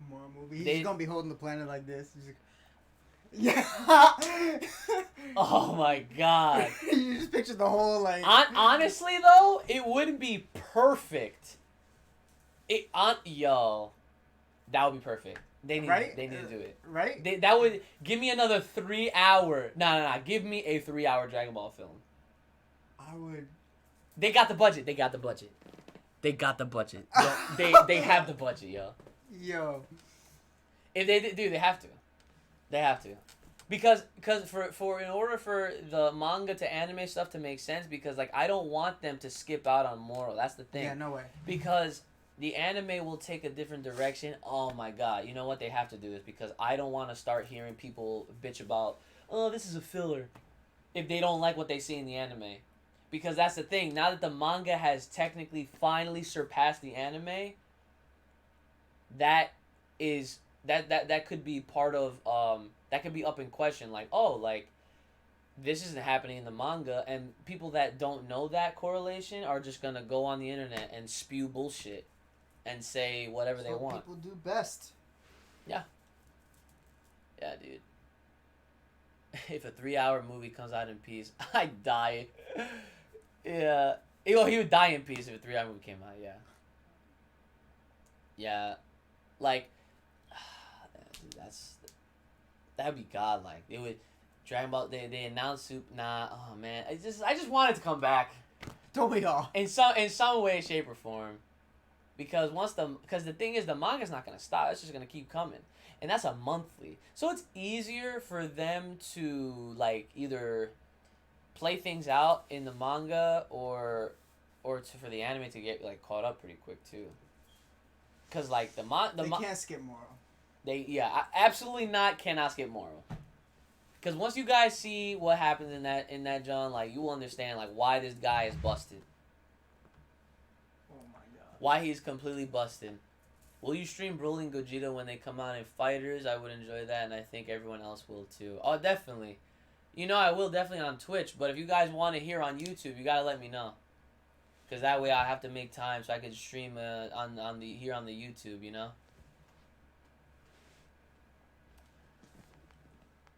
Moro movie. He's gonna be holding the planet like this. He's like, yeah. Oh my god. You just picture the whole like. Honestly though, it would be perfect. Yo, that would be perfect. They need to do it. Right? That would give me another 3 hour. No. Give me a 3 hour Dragon Ball film. I would. They got the budget. They got the budget. They have the budget, yo. Yo. If they do, they have to. They have to. Because in order for the manga to anime stuff to make sense, because like I don't want them to skip out on Moro. That's the thing. Yeah, no way. Because the anime will take a different direction. Oh my god. You know what? They have to do this because I don't want to start hearing people bitch about, oh, this is a filler, if they don't like what they see in the anime. Because that's the thing. Now that the manga has technically finally surpassed the anime, that could be part of, that could be up in question. Like, oh, like, this isn't happening in the manga. And people that don't know that correlation are just going to go on the internet and spew bullshit. And say whatever they want. People do best. Yeah. Yeah, dude. If a 3 hour movie comes out in peace, I'd die. Yeah. He would die in peace if a 3 hour movie came out, yeah. Yeah. Like, that'd be godlike. They would, Dragon Ball, they announced Super, oh man. I just want it to come back. Don't we all? In some way, shape, or form. Because the thing is, the manga's not going to stop. It's just going to keep coming. And that's a monthly. So it's easier for them to, like, either play things out in the manga or for the anime to get, like, caught up pretty quick, too. Because, like, they can't skip Moro. Absolutely cannot skip Moro. Because once you guys see what happens in that John, like, you will understand, like, why this guy is busted. Why he's completely busted. Will you stream Broly and Gogeta when they come out in Fighters? I would enjoy that, and I think everyone else will too. Oh, definitely. You know, I will definitely on Twitch, but if you guys want to hear on YouTube, you gotta let me know. Because that way I have to make time so I can stream on the YouTube, you know.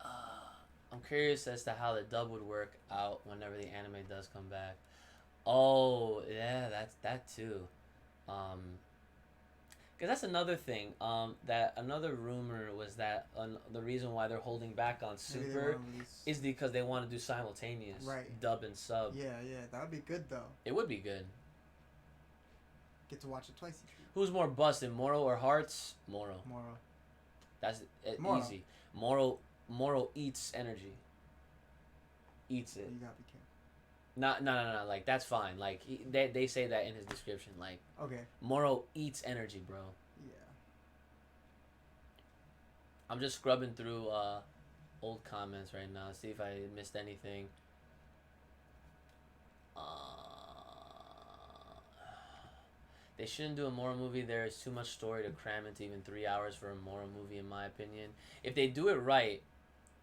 I'm curious as to how the dub would work out whenever the anime does come back. Oh yeah, that too. Because that's another thing. That another rumor was that the reason why they're holding back on Super is because they want to do simultaneous dub and sub. Yeah, that would be good though. It would be good. Get to watch it twice. Who's more busted, Moro or Hearts? Moro. That's easy. Moro eats energy. Eats it. You gotta be careful. No. Like, that's fine. Like, they say that in his description. Like, okay. Moro eats energy, bro. Yeah. I'm just scrubbing through old comments right now. See if I missed anything. They shouldn't do a Moro movie. There is too much story to cram into even 3 hours for a Moro movie, in my opinion. If they do it right,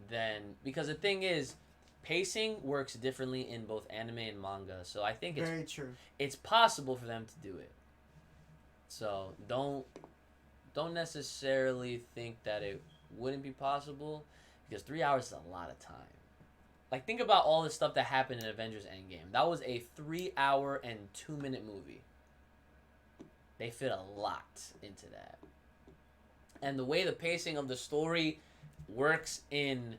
then... Because the thing is, pacing works differently in both anime and manga. So I think very true. It's possible for them to do it. So don't necessarily think that it wouldn't be possible, because 3 hours is a lot of time. Like, think about all the stuff that happened in Avengers Endgame. That was a 3 hour and 2 minute movie. They fit a lot into that. And the way the pacing of the story works in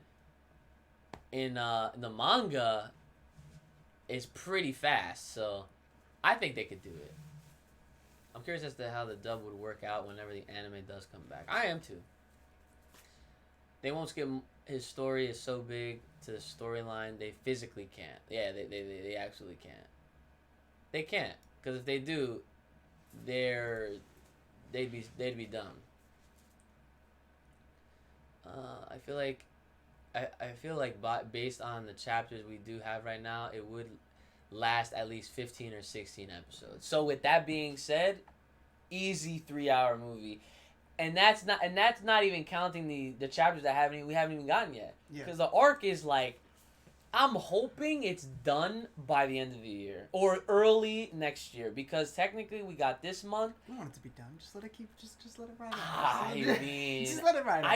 the manga is pretty fast. So I think they could do it. I'm curious as to how the dub would work out whenever the anime does come back. I am too. They won't skip. His story is so big to the storyline, they physically can't. Yeah, they actually can't. They can't, because if they do, they'd be dumb. I feel like based on the chapters we do have right now, it would last at least 15 or 16 episodes. So with that being said, easy 3 hour movie. And that's not even counting the chapters that we haven't even gotten yet. Yeah. Because the arc is like, I'm hoping it's done by the end of the year or early next year, because technically we got this month. I don't want it to be done. Just let it just let it ride. I mean, just let it ride.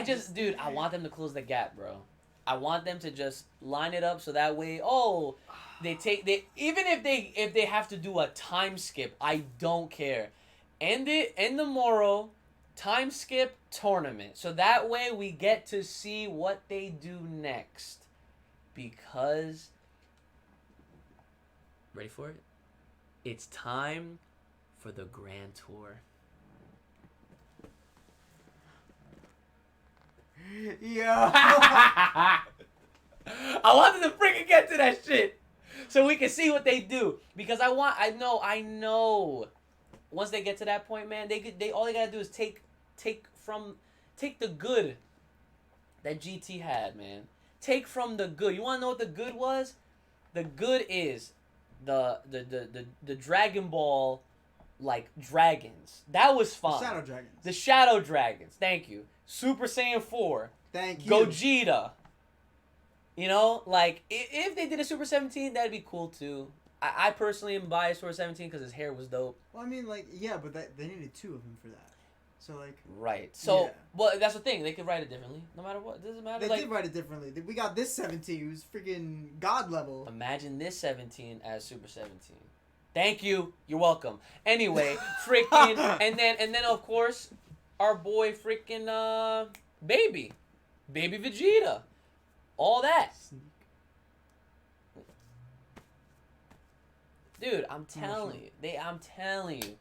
I want them to close the gap, bro. I want them to just line it up so that way, even if they have to do a time skip, I don't care. End the Moro time skip tournament, so that way we get to see what they do next. Because, ready for it? It's time for the Grand Tour. Yeah. I wanted to freaking get to that shit so we can see what they do. Because I know. Once they get to that point, man, they all they gotta do is take the good that GT had, man. Take from the good. You want to know what the good was? The good is the Dragon Ball, like, dragons. That was fun. The Shadow Dragons. The Shadow Dragons. Thank you. Super Saiyan 4. Thank you. Gogeta. You know, like, if they did a Super 17, that'd be cool too. I personally am biased for 17 because his hair was dope. Well, I mean, like, yeah, but they needed 2 of them for that. So, like... Right. So, yeah. Well, that's the thing. They could write it differently. No matter what. It doesn't matter. They did write it differently. We got this 17 who's freaking God level. Imagine this 17 as Super 17. Thank you. You're welcome. Anyway, freaking... and then, of course, our boy freaking, Baby Vegeta. All that. Dude, I'm telling you.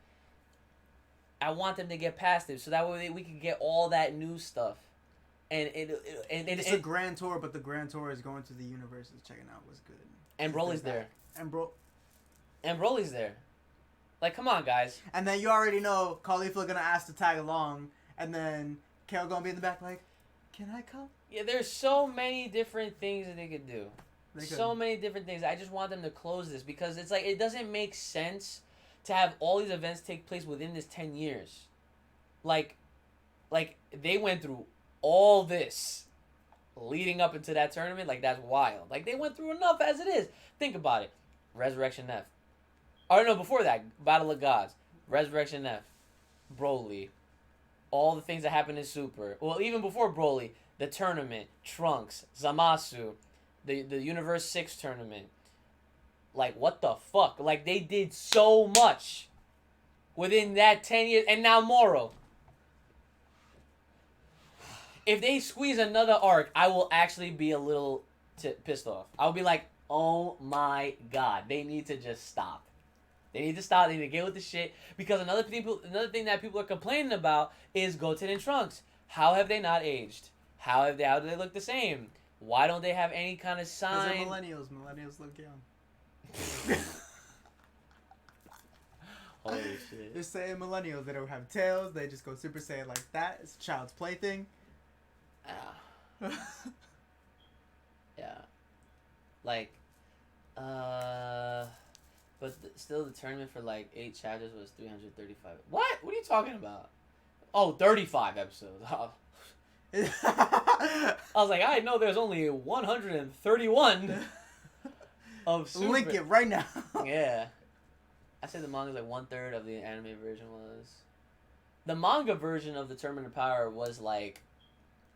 I want them to get past it so that way we can get all that new stuff. And it's a grand tour, but the grand tour is going to the universes, checking out what's good. And Broly's there. And Broly's there. Like, come on, guys. And then you already know Caulifla gonna ask to tag along, and then Kale gonna be in the back like, "Can I come?" Yeah, there's so many different things that they could do. So many different things. I just want them to close this because it's like it doesn't make sense to have all these events take place within this 10 years. Like they went through all this leading up into that tournament. Like, that's wild. Like, they went through enough as it is. Think about it. Resurrection F. Or no, before that, Battle of Gods, Resurrection F, Broly, all the things that happened in Super. Well, even before Broly, the tournament, Trunks, Zamasu, the Universe 6 tournament. Like, what the fuck? Like, they did so much within that 10 years. And now Moro. If they squeeze another arc, I will actually be a little pissed off. I'll be like, oh my god. They need to just stop. They need to stop. They need to get with the shit. Because another thing that people are complaining about is Goten and Trunks. How have they not aged? How do they look the same? Why don't they have any kind of sign? Because they're millennials. Millennials look young. Holy shit. They're saying millennials. They don't have tails. They just go Super Saiyan like that. It's a child's plaything. Yeah. Like, but still the tournament for like 8 chapters was 335. What? What are you talking about? Oh, 35 episodes. I was like, I know there's only 131 of Super. Link it right now. Yeah. I said the manga's like 1/3 of the anime version was. The manga version of the Tournament of Power was like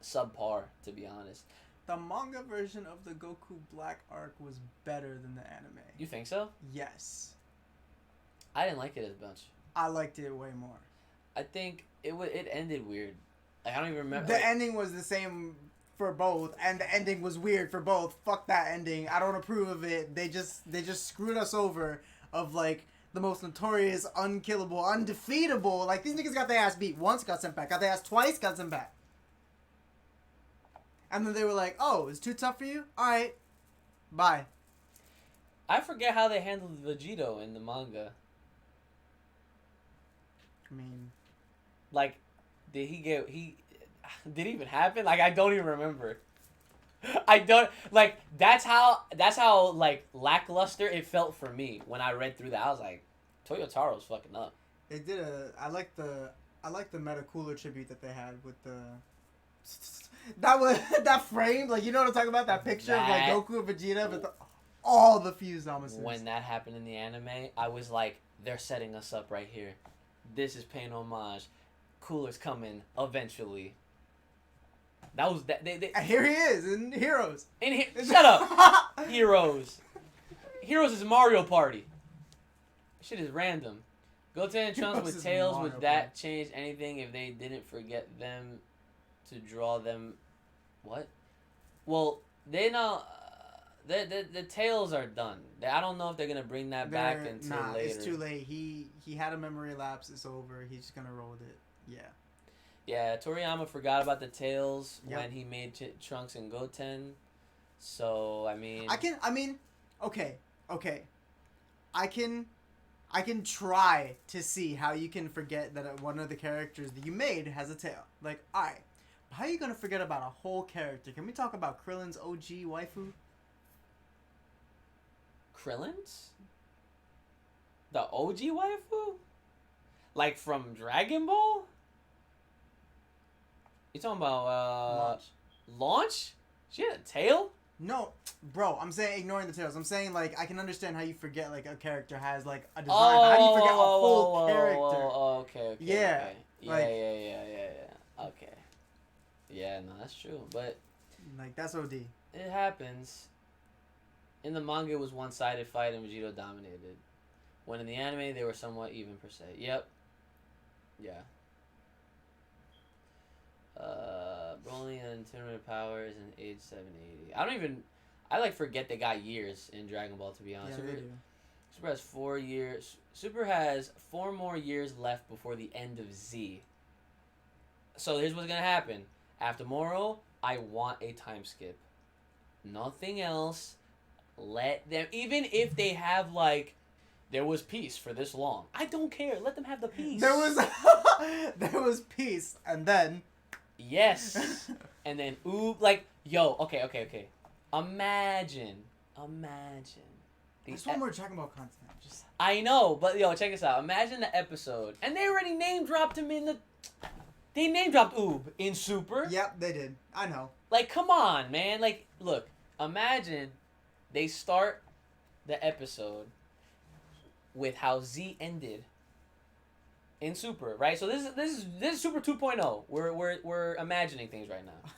subpar, to be honest. The manga version of the Goku Black arc was better than the anime. You think so? Yes. I didn't like it as much. I liked it way more. I think it ended weird. Like, I don't even remember. The ending was the same for both, and the ending was weird for both. Fuck that ending. I don't approve of it. They just screwed us over of like the most notorious, unkillable, undefeatable. Like, these niggas got their ass beat once, got sent back. Got their ass twice, got sent back. And then they were like, oh, it's too tough for you? Alright. Bye. I forget how they handled Vegeta in the manga. I mean, like, did it even happen? Like, I don't even remember. I don't, like, that's how like lackluster it felt for me when I read through that. I was like, Toyotaro's fucking up. they did I like the Meta Cooler tribute that they had with the that frame, like, you know what I'm talking about, that picture of like Goku and Vegeta with all the fused Zamasus. When that happened in the anime, I was like, they're setting us up right here. This is paying homage. Cooler's coming eventually. That was that. Here he is in Heroes. Shut up, Heroes. Heroes is Mario Party. Shit is random. Goten and Trunks with tails. Would that change anything if they didn't forget them to draw them? What? Well, they know. The tails are done. I don't know if they're gonna bring that back until later. It's too late. He had a memory lapse. It's over. He's just gonna roll with it. Yeah. Yeah, Toriyama forgot about the tails when he made Trunks and Goten. So I mean, okay. I can try to see how you can forget that one of the characters that you made has a tail. Like, alright, how are you gonna forget about a whole character? Can we talk about Krillin's OG waifu? Krillin's? The OG waifu? Like from Dragon Ball? You talking about Launch? She had a tail? No, bro, I'm saying ignoring the tails. I'm saying, like, I can understand how you forget, like, a character has, like, a design. How do you forget a full character? Okay. Yeah. Okay. Yeah. Okay. Yeah, no, that's true. But like, that's OD. It happens. In the manga, it was one-sided fight and Vegeta dominated. When in the anime, they were somewhat even per se. Yep. Yeah. Broly and Tournament of Power is in age 780. I forget they got years in Dragon Ball, to be honest. Yeah, they do. Super has 4 years. Super has 4 more years left before the end of Z. So here's what's gonna happen. After Moro, I want a time skip. Nothing else. Let them, even if they have, like, there was peace for this long. I don't care. Let them have the peace. There was peace, and then. Yes. And then, like, yo, okay. Imagine. I just want more Dragon Ball content. I know, but, yo, check this out. Imagine the episode. And they already name-dropped him they name-dropped Oob in Super. Yep, they did. I know. Like, come on, man. Like, look, imagine they start the episode with how Z ended in Super, right? So this is Super 2.0. We're imagining things right now.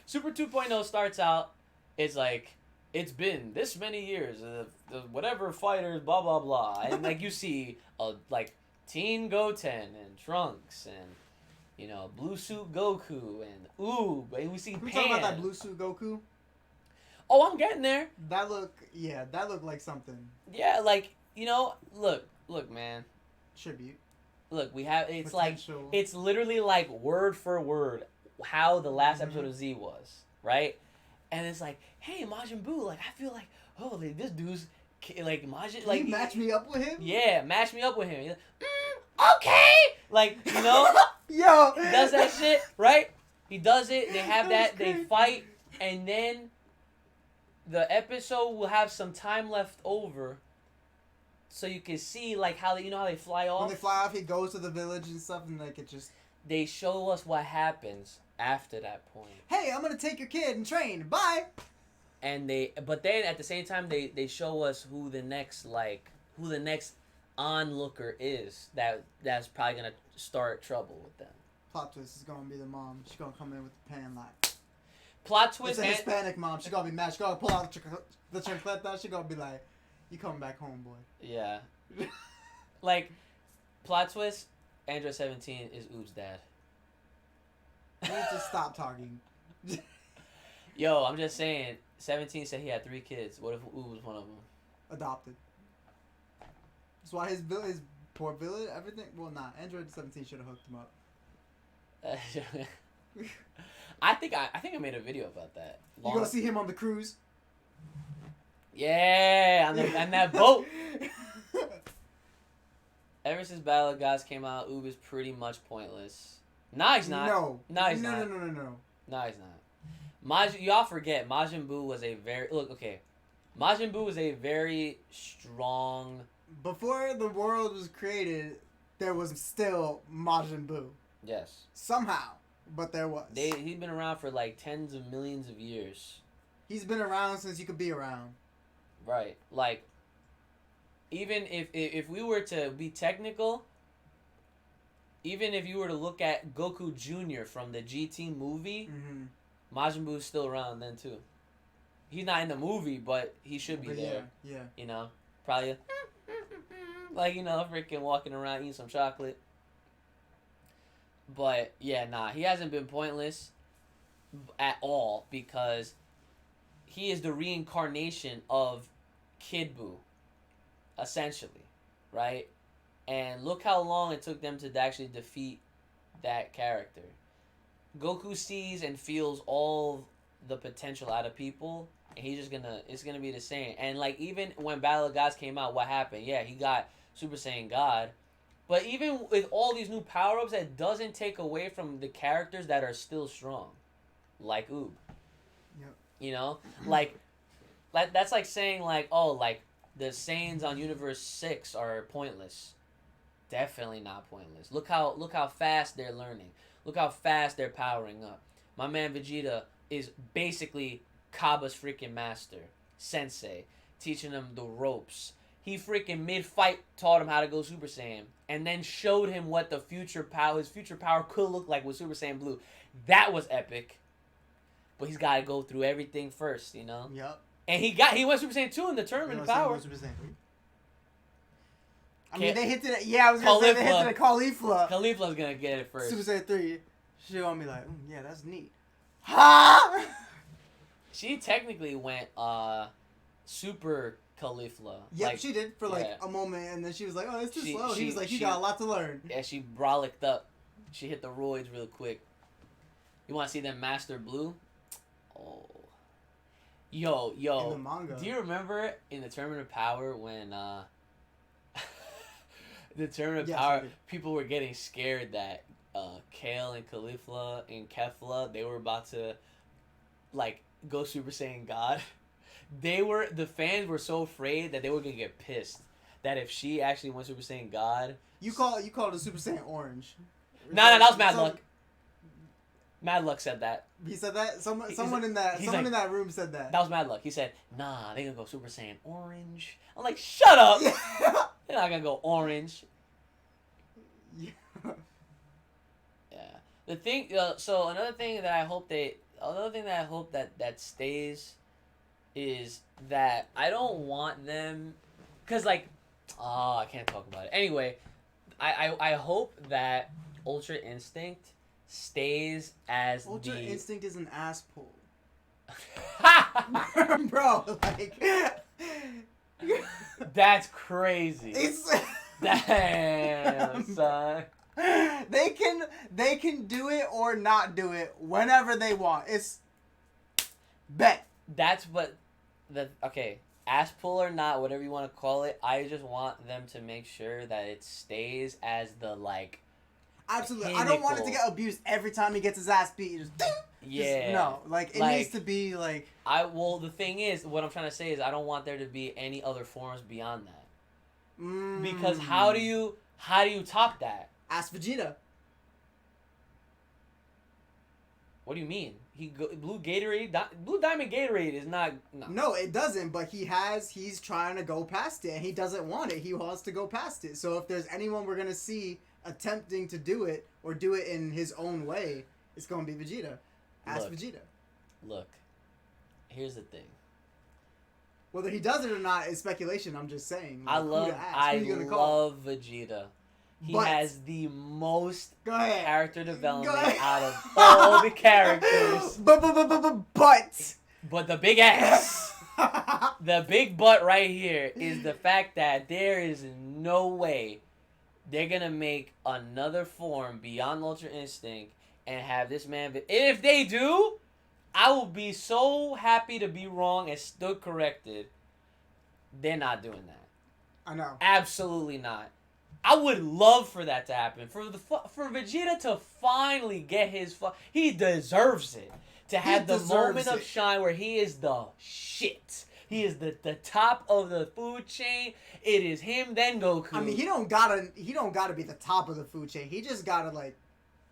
Super 2.0 starts out, it's like, it's been this many years, the whatever fighters, blah blah blah, and like you see like Teen Goten and Trunks and, you know, Blue Suit Goku and Oob, and we see Can we Pan. talk about that Blue Suit Goku? Oh, I'm getting there. That looked like something. Yeah, like, you know, look, man. Tribute. Look, we have, it's Potential. like, it's literally like word for word how the last episode of Z was, right? And it's like, hey, Majin Buu, like, I feel like, oh, like, this dude's, like, Majin, Can like. you match me up with him? Yeah, match me up with him. He's like, okay! Like, you know? Yo! He does that shit, right? He does it, they have That was they great. fight, and then the episode will have some time left over so you can see, like, how they, you know how they fly off? When they fly off, he goes to the village and stuff, and like it just. They show us what happens after that point. Hey, I'm gonna take your kid and train. Bye. And but then at the same time, they show us who the next onlooker is that's probably gonna start trouble with them. Plot twist is gonna be the mom. She's gonna come in with the pan like. Plot It's twist. a Hispanic mom. She's gonna be mad. She's gonna pull out the chancleta. She's gonna be like, "You coming back home, boy." Yeah. Like, plot twist. Android 17 is Oob's dad. You need to stop talking. Yo, I'm just saying. 17 said he had 3 kids. What if Oob was one of them? Adopted. That's why his poor village, everything. Well, nah. Android 17 should have hooked him up. I think I made a video about that. You gonna see him on the cruise? Yeah, on that boat. Ever since Battle of Gods came out, Oob is pretty much pointless. Nah, he's not. No. No, he's no, not. No. No, he's not. Y'all forget, Majin Buu was a very... Look, okay. Majin Buu was a very strong... Before the world was created, there was still Majin Buu. Yes. Somehow. But there was. He's been around for like tens of millions of years. He's been around since you could be around. Right. Like, even if we were to be technical, even if you were to look at Goku Jr. from the GT movie, Majin Buu's still around then too. He's not in the movie, but he should be there. Yeah. You know? Probably like, you know, freaking walking around eating some chocolate. But, yeah, nah, he hasn't been pointless at all because he is the reincarnation of Kid Buu, essentially, right? And look how long it took them to actually defeat that character. Goku sees and feels all the potential out of people, and he's just it's gonna be the same. And, like, even when Battle of Gods came out, what happened? Yeah, he got Super Saiyan God. But even with all these new power-ups, that doesn't take away from the characters that are still strong. Like Oob. Yep. You know? Like, that's like saying, like, oh, like, the Saiyans on Universe 6 are pointless. Definitely not pointless. Look how fast they're learning. Look how fast they're powering up. My man Vegeta is basically Kaba's freaking master. Sensei. Teaching him the ropes. He freaking mid-fight taught him how to go Super Saiyan. And then showed him what his future power could look like with Super Saiyan Blue. That was epic. But he's got to go through everything first, you know? Yep. And he went Super Saiyan 2 in the tournament of power. I mean, they hinted at... Yeah, I was going to say they hinted at Caulifla. Kalifla's going to get it first. Super Saiyan 3. She's going to be like, yeah, that's neat. Ha! She technically went Super Kalifla. Yep, like, she did for like a moment, and then she was like, "Oh, it's too slow." She was like, "You got a lot to learn." Yeah, she brolicked up. She hit the roids real quick. You want to see them master Blue? Oh, yo. In the manga. Do you remember in the Tournament of Power when the Tournament of Power people were getting scared that Kale and Kalifla and Kefla, they were about to like go Super Saiyan God. The fans were so afraid that they were gonna get pissed. That if she actually went Super Saiyan God, you called it Super Saiyan Orange. No, that was Mad Luck. Mad Luck said that. He said that. Someone in that room said that. That was Mad Luck. He said, "Nah, they gonna go Super Saiyan Orange." I'm like, "Shut up!" Yeah. You're not gonna go orange. Yeah. Yeah. The thing. So another thing that I hope that stays is that I don't want them, cause like, I can't talk about it. Anyway, I hope that Ultra Instinct stays as Ultra the Instinct is an ass pull. Bro, like That's crazy. it's Damn, son. they can do it or not do it whenever they want. It's bet. That's what okay, ass pull or not, whatever you want to call it, I just want them to make sure that it stays as the like Absolutely. pinnacle. I don't want it to get abused every time he gets his ass beat. Just, ding! Yeah. Just, no, like it needs to be like the thing is, what I'm trying to say is I don't want there to be any other forms beyond that. Because how do you top that? Ask Vegeta. What do you mean? Blue Diamond Gatorade is not. No, it doesn't. But he's trying to go past it, and he doesn't want it. He wants to go past it. So if there's anyone we're gonna see attempting to do it or do it in his own way, it's gonna be Vegeta. Ask Vegeta. Look, here's the thing. Whether he does it or not is speculation. I'm just saying. Like, I love Vegeta. He has the most character development out of all the characters. But the big ass, the big butt right here is the fact that there is no way they're gonna make another form beyond Ultra Instinct and have this man. And if they do, I will be so happy to be wrong and stood corrected. They're not doing that. I know. Absolutely not. I would love for that to happen. For Vegeta to finally get his he deserves it. To have the moment of shine where he is the shit. He is the top of the food chain. It is him, then Goku. I mean, he don't gotta be the top of the food chain. He just gotta like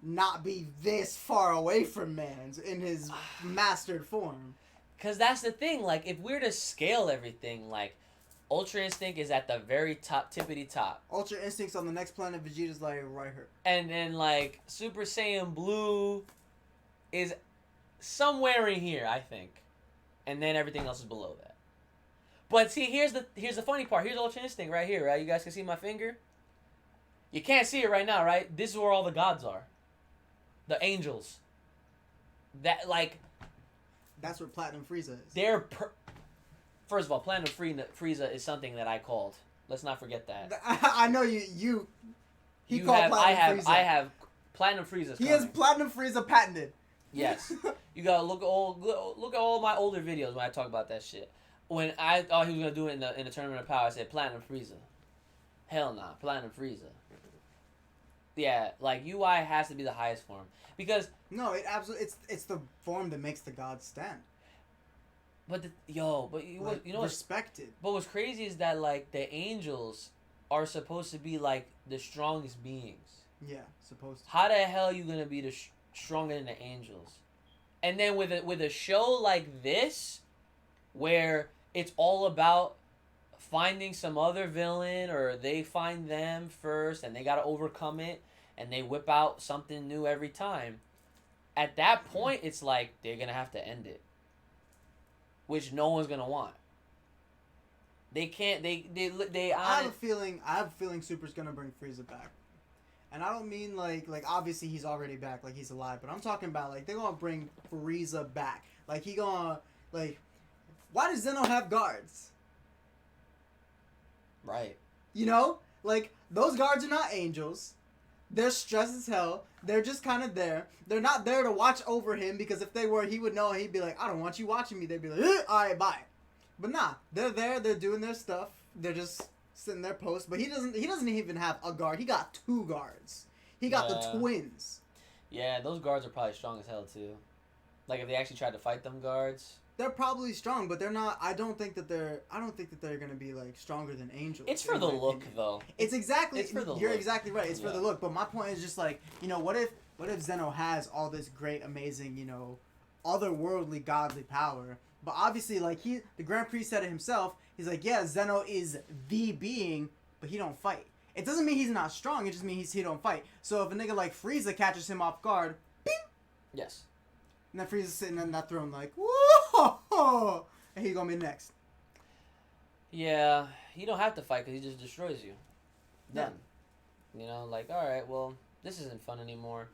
not be this far away from man's in his mastered form. Cause that's the thing. Like, if we're to scale everything, like Ultra Instinct is at the very top, tippity top. Ultra Instinct's on the next planet. Vegeta's like right here. And then like Super Saiyan Blue is somewhere in here, I think. And then everything else is below that. But see, here's the funny part. Here's Ultra Instinct right here, right? You guys can see my finger? You can't see it right now, right? This is where all the gods are. The angels. That, like... That's where Platinum Frieza is. First of all, Platinum Frieza is something that I called. Let's not forget that. I know you called Platinum Frieza. I have Platinum Frieza. He has Platinum Frieza patented. Yes. You gotta look at all my older videos when I talk about that shit. When I thought he was gonna do it in the Tournament of Power, I said Platinum Frieza. Hell nah, Platinum Frieza. Yeah, like UI has to be the highest form because no, it's the form that makes the gods stand. But you know respected. But what's crazy is that like the angels are supposed to be like the strongest beings. Yeah, supposed to. How the hell are you gonna be stronger than the angels? And then with a show like this, where it's all about finding some other villain or they find them first and they gotta overcome it and they whip out something new every time. At that point, it's like they're gonna have to end it. Which no one's gonna want. They can't. I have a feeling Super's gonna bring Frieza back, and I don't mean like obviously he's already back, like he's alive. But I'm talking about like they're gonna bring Frieza back. Like he gonna like, why does Zeno have guards? Right. You know, like those guards are not angels. They're stressed as hell. They're just kind of there. They're not there to watch over him because if they were, he would know. He'd be like, I don't want you watching me. They'd be like, all right, bye. But nah, they're there. They're doing their stuff. They're just sitting there post. But he doesn't even have a guard. He got 2 guards. He got the twins. Yeah, those guards are probably strong as hell too. Like if they actually tried to fight them guards. They're probably strong, but they're not. I don't think that they're gonna be like stronger than angels. It's for the look, though. It's exactly. It's for the You're look. exactly right. It's for the look. But my point is just like, you know, what if Zeno has all this great, amazing, you know, otherworldly, godly power, but obviously, like the Grand Prix said it himself. He's like, yeah, Zeno is the being, but he don't fight. It doesn't mean he's not strong. It just means he don't fight. So if a nigga like Frieza catches him off guard, bing! Yes. And then Frieza's sitting on that throne like, whoa! And he gonna be next. Yeah, you don't have to fight because he just destroys you. Done. Yeah. You know, like, all right, well, this isn't fun anymore.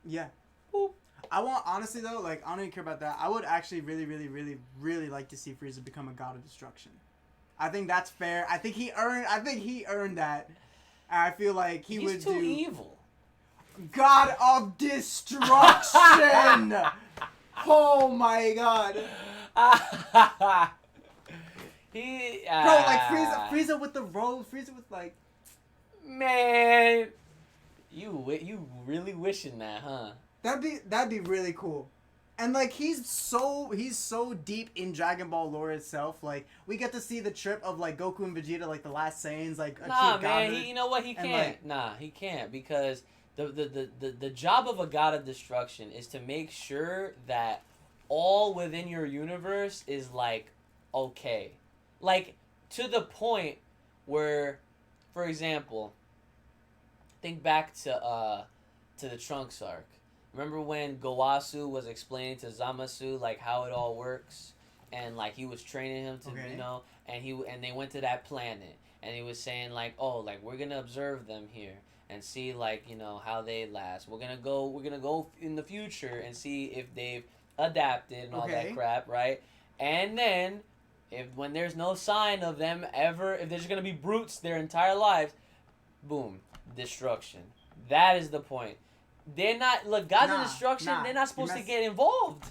Yeah. Boop. I want, honestly though, like, I don't even care about that. I would actually really, really, really, really like to see Frieza become a god of destruction. I think that's fair. I think he earned that. And I feel like He's would too do evil. God of Destruction. Oh my god. Bro, like Frieza with the robe, Frieza with like, man, you really wishing that, huh? That'd be really cool. And like he's so deep in Dragon Ball lore itself. Like we get to see the trip of like Goku and Vegeta, like the last Saiyans, like nah, man. You know what? He can't. Like, nah, he can't because the job of a god of destruction is to make sure that all within your universe is like okay, like to the point where, for example, think back to the Trunks arc. Remember when Gowasu was explaining to Zamasu like how it all works, and like he was training him to you know, and they went to that planet, and he was saying like, oh, like we're gonna observe them here and see like you know how they last. We're gonna go in the future and see if they've adapted and all that crap, right? And then when there's no sign of them ever, if they're just gonna be brutes their entire lives, boom, destruction. That is the point. They're not gods of destruction. They're not supposed to get involved.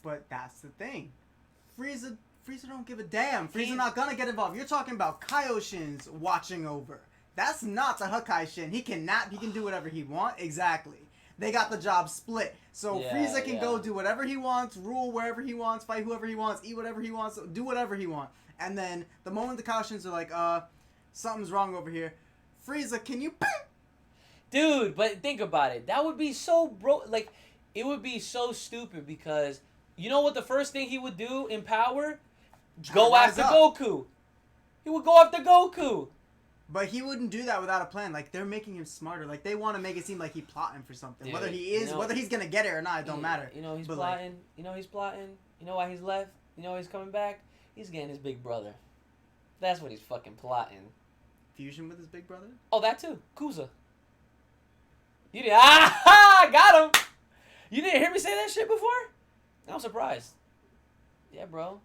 But that's the thing. Frieza don't give a damn. Frieza not gonna get involved. You're talking about Kaioshin's watching over. That's not Sahakai Shin. He can do whatever he wants. Exactly. They got the job split. So Frieza can go do whatever he wants, rule wherever he wants, fight whoever he wants, eat whatever he wants, do whatever he wants. And then the moment the Kaioshins are like, something's wrong over here, Frieza, can you Dude, but think about it. That would be so it would be so stupid because you know what the first thing he would do in power? Go after Goku. He would go after Goku. But he wouldn't do that without a plan. Like, they're making him smarter. Like, they want to make it seem like he's plotting for something. Dude, whether he's going to get it or not, it don't matter. You know he's plotting. Like, you know he's plotting. You know why he's left? You know he's coming back? He's getting his big brother. That's what he's fucking plotting. Fusion with his big brother? Oh, that too. Coolza. You didn't... Ah! Got him! You didn't hear me say that shit before? I'm surprised. Yeah, bro.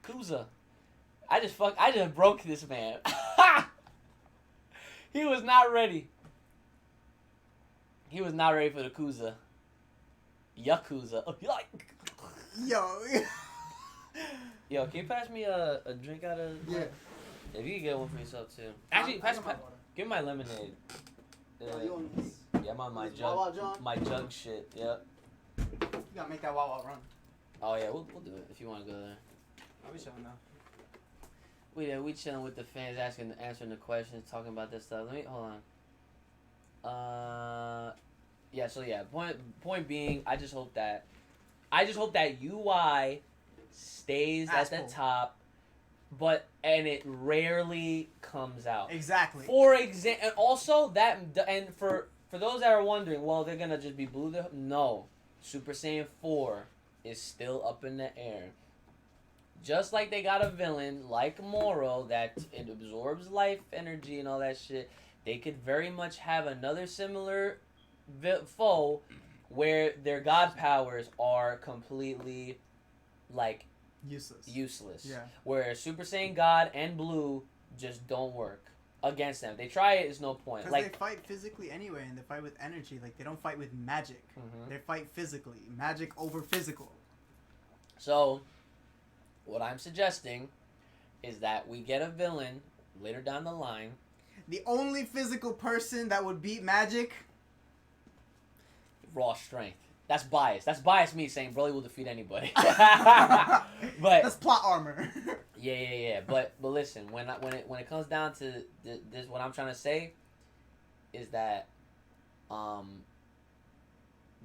Coolza. I just broke this man. He was not ready. He was not ready for the Coolza. Yakuza. Oh, you like... Yo. Yo, can you pass me a drink out of... Yeah. If you can get one for yourself, too. Actually, give me my lemonade. Yeah, I'm on my jug shit. Yep. You gotta make that Wawa run. Oh, yeah, we'll do it if you want to go there. I'll be showing now. We chilling with the fans, answering the questions, talking about this stuff. Hold on. Yeah. So yeah. Point being, I just hope that UI stays at the top, and it rarely comes out. Exactly. For example, and also for those that are wondering, well, they're gonna just be blue. No, Super Saiyan 4 is still up in the air. Just like they got a villain like Moro that it absorbs life energy and all that shit, they could very much have another similar foe where their god powers are completely like useless. Yeah. Where Super Saiyan God and Blue just don't work against them. They try it, it's no point. Because they fight physically anyway, and they fight with energy. Like they don't fight with magic. Mm-hmm. They fight physically. Magic over physical. So what I'm suggesting is that we get a villain later down the line. The only physical person that would beat magic? Raw strength. That's bias. That's bias me saying Broly will defeat anybody. But that's plot armor. Yeah. But listen, when it comes down to this, what I'm trying to say is that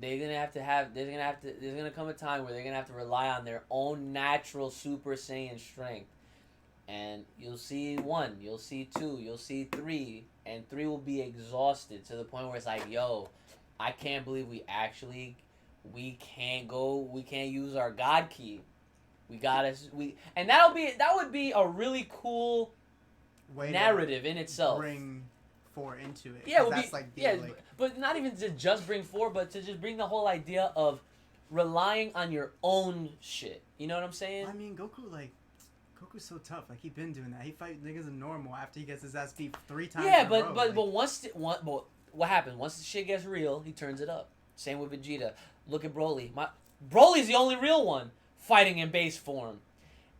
there's gonna come a time where they're gonna have to rely on their own natural Super Saiyan strength, And you'll see 1, you'll see 2, you'll see 3, and 3 will be exhausted to the point where it's like, yo, I can't believe we can't use our God Key. And that would be a really cool way narrative in itself. Bring 4 into it. Yeah, that's but not even to just bring 4, but to just bring the whole idea of relying on your own shit. You know what I'm saying? I mean, Goku's so tough. Like, he been doing that. He fight niggas in normal after he gets his ass beat 3 times. Yeah, in a row. but what happens? Once the shit gets real, he turns it up. Same with Vegeta. Look at Broly. Broly's the only real one fighting in base form.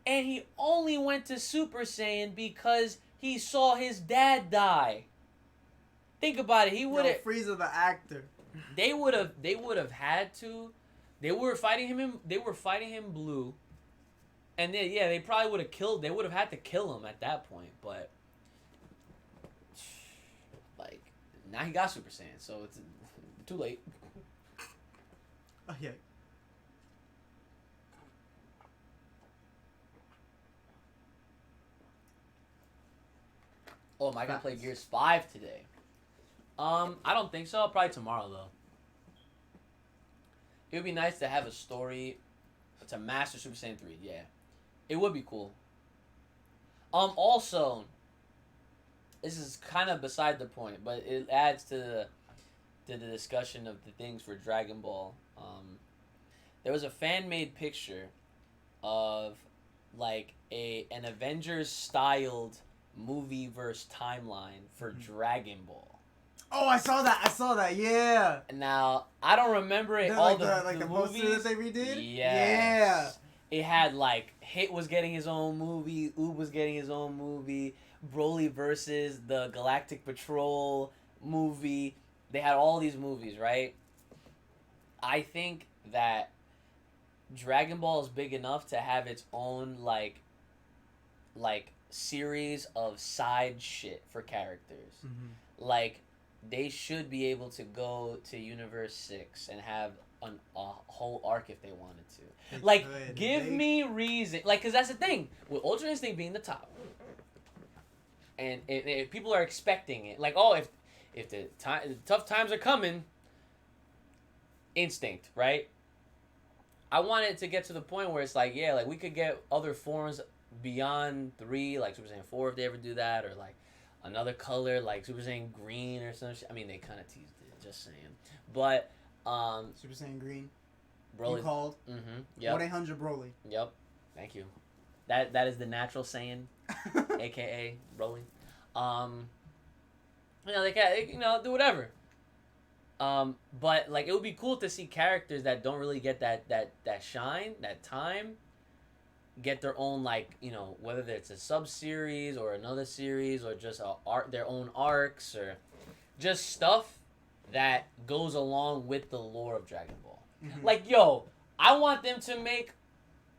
And he only went to Super Saiyan because he saw his dad die. Think about it. He would have Frieza the actor. They would have had to. They were fighting him blue. And then, they probably would have killed. They would have had to kill him at that point, but like now he got Super Saiyan, so it's too late. Oh yeah. Oh, am I gonna play Gears 5 today? I don't think so. Probably tomorrow though. It would be nice to have a story to master Super Saiyan 3. Yeah. It would be cool. Also, this is kind of beside the point, but it adds to the discussion of the things for Dragon Ball. There was a fan-made picture of like an Avengers styled movie-verse timeline for Dragon Ball. Oh, I saw that. Yeah. Now I don't remember it. The poster movies that they redid. Yes. Yeah. It had like Hit was getting his own movie, Oob was getting his own movie, Broly versus the Galactic Patrol movie. They had all these movies, right? I think that Dragon Ball is big enough to have its own like series of side shit for characters. Mm-hmm. Like they should be able to go to Universe 6 and have a whole arc if they wanted to. Give me reason. Like, because that's the thing. With Ultra Instinct being the top. And if people are expecting it. Like, oh, if the tough times are coming, Instinct, right? I want it to get to the point where it's like, yeah, like, we could get other forms beyond 3, like Super Saiyan 4 if they ever do that, or, like, another color, like Super Saiyan Green or some shit. I mean, they kind of teased it, just saying. But, Super Saiyan Green. Broly. You called. Mm-hmm. Yep. 1-800 Broly. Yep. Thank you. That is the natural Saiyan, aka Broly. They can do whatever. But like it would be cool to see characters that don't really get that shine, that time, get their own whether it's a sub series or another series or just their own arcs or just stuff that goes along with the lore of Dragon Ball. Mm-hmm. Like, yo, I want them to make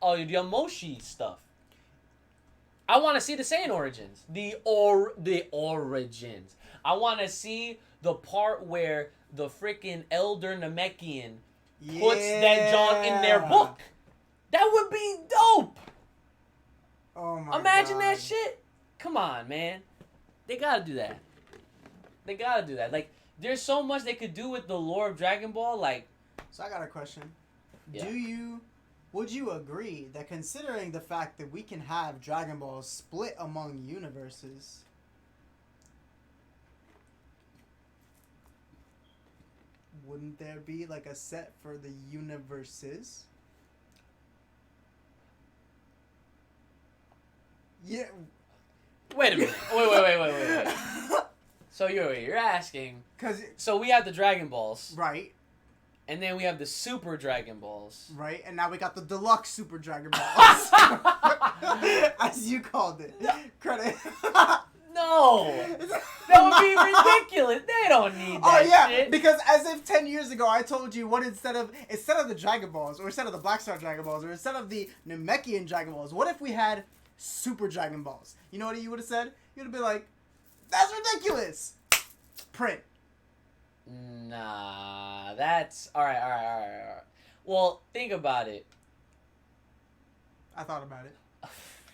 Yamoshi stuff. I want to see the Saiyan origins. The origins. I want to see the part where the freaking Elder Namekian puts that John in their book. That would be dope. Oh my Imagine God. that shit. Come on, man. They gotta do that. Like, there's so much they could do with the lore of Dragon Ball. Like, so I got a question. Yeah. Would you agree that considering the fact that we can have Dragon Balls split among universes, wouldn't there be like a set for the universes? Yeah. Wait a minute. Wait. So you're asking? So we have the Dragon Balls, right? And then we have the Super Dragon Balls, right? And now we got the Deluxe Super Dragon Balls, as you called it. Credit. No, that would be ridiculous. They don't need that shit. Because as if 10 years ago I told you what instead of the Dragon Balls, or instead of the Black Star Dragon Balls, or instead of the Namekian Dragon Balls, what if we had Super Dragon Balls? You know what you would have said? You would have been like, that's ridiculous. Print. Nah, that's all right. Well, think about it. I thought about it.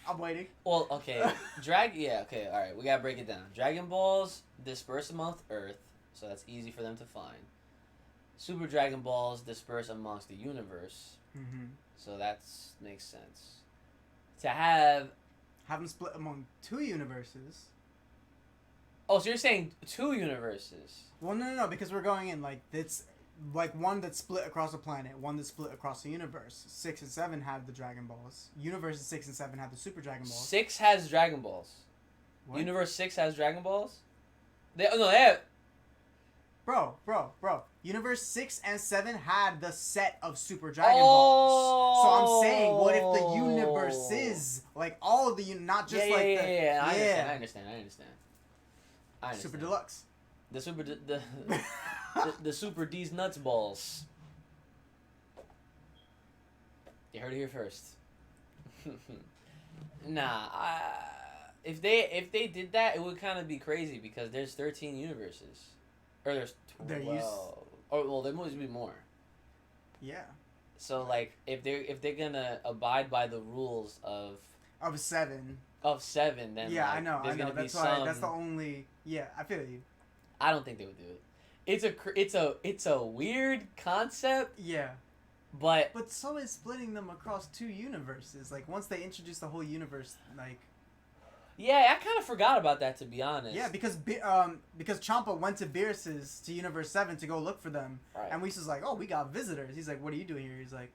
I'm waiting. Well, okay. Yeah, okay, alright. We gotta break it down. Dragon Balls disperse amongst Earth, so that's easy for them to find. Super Dragon Balls disperse amongst the universe, so that makes sense. To have them split among 2 universes. Oh, so you're saying 2 universes? Well, no, because we're going in like it's like one that's split across a planet, one that's split across the universe. 6 and 7 have the Dragon Balls. Universes 6 and 7 have the Super Dragon Balls. 6 has Dragon Balls. What? Universe 6 has Dragon Balls? They have... Bro. Universe 6 and 7 had the set of Super Dragon Balls. So I'm saying, what if the universes, like all of the, not just I understand. Super Deluxe. The Super, the Super D's Nuts Balls. You heard it here first. Nah, if they did that, it would kind of be crazy because there's 13 universes. Or there's 12. There must be more. Yeah. So like if they're gonna abide by the rules of 7, then yeah, like, I know. That's why. That's the only. Yeah, I feel you. I don't think they would do it. It's a weird concept. Yeah. But so is splitting them across 2 universes. Like once they introduce the whole universe, like. Yeah, I kind of forgot about that, to be honest. Yeah, because Champa went to Beerus's to Universe 7 to go look for them, right. And Whis was like, "Oh, we got visitors." He's like, "What are you doing here?" He's like,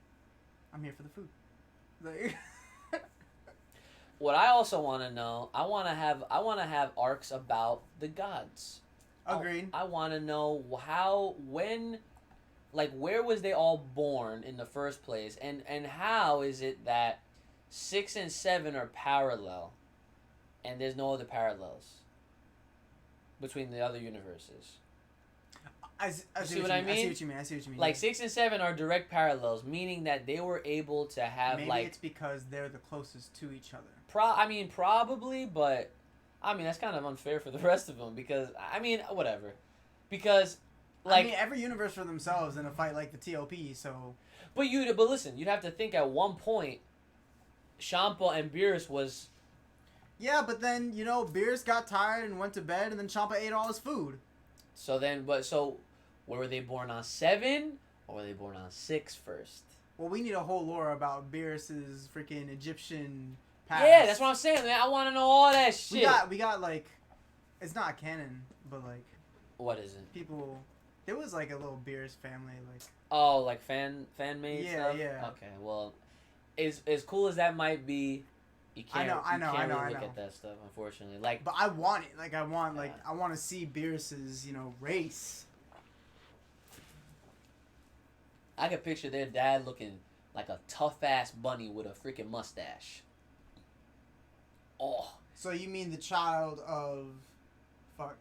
"I'm here for the food." Like, what I also want to know, I want to have arcs about the gods. Agreed. I want to know where was they all born in the first place, and how is it that 6 and 7 are parallel? And there's no other parallels between the other universes. I see what I see what you mean. Like 6 and 7 are direct parallels, meaning that they were able to have maybe it's because they're the closest to each other. Probably, but that's kind of unfair for the rest of them because whatever, because every universe for themselves in a fight like the TOP. So, but listen, you'd have to think at one point, Champa and Beerus was. Yeah, but then, Beerus got tired and went to bed, and then Champa ate all his food. So were they born on 7, or were they born on 6 first? Well, we need a whole lore about Beerus's freaking Egyptian past. Yeah, that's what I'm saying, man. I want to know all that shit. We got, like, it's not canon, but, like... What is it? People... There was, like, a little Beerus family, like... Oh, like fan-made stuff? Yeah. Okay, well, as cool as that might be... You can't really look at that stuff, unfortunately. But I want it. Like I want to see Beerus's, race. I could picture their dad looking like a tough ass bunny with a freaking mustache. Oh. So you mean the child of, fuck.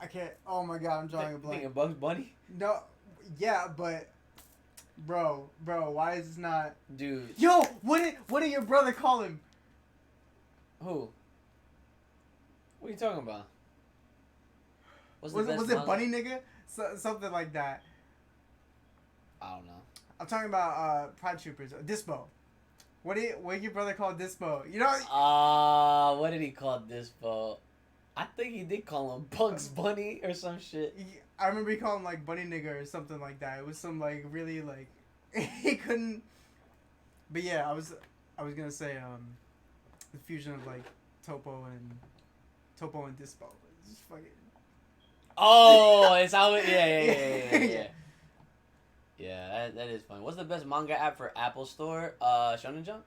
I can't. Oh my god, I'm drawing a blank. Thinking Bugs Bunny? No, yeah, but. Bro, why is this not... Dude. Yo, what did your brother call him? Who? What are you talking about? Was it Bunny Nigga? Something like that. I don't know. I'm talking about Pride Troopers. Dispo. What did your brother call Dispo? What did he call Dispo? I think he did call him Bugs Bunny or some shit. I remember he called him like Bunny Nigga or something like that. It was some like really like he couldn't. But yeah, I was gonna say the fusion of like Topo and Dispo. It's just fucking. Oh, it's how it. Yeah. Yeah, that is funny. What's the best manga app for Apple Store? Shonen Jump.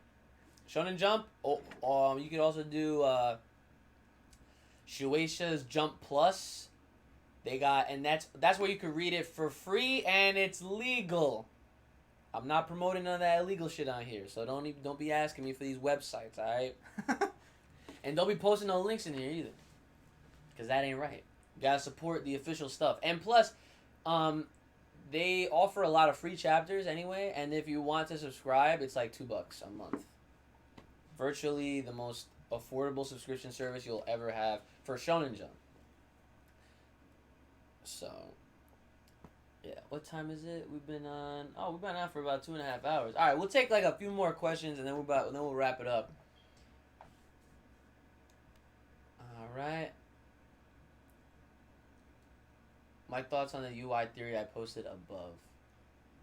Shonen Jump. Oh, you could also do Shueisha's Jump Plus. They got, and that's where you can read it for free and it's legal. I'm not promoting none of that illegal shit on here, so don't be asking me for these websites, all right? And don't be posting no links in here either, because that ain't right. You gotta support the official stuff. And plus, they offer a lot of free chapters anyway, and if you want to subscribe, it's like $2 a month. Virtually the most affordable subscription service you'll ever have for Shonen Jump. So, Yeah, what time is it? We've been on. Oh, we've been on for about 2.5 hours. All right, we'll take like a few more questions and then we'll wrap it up. All right. My thoughts on the UI theory I posted above.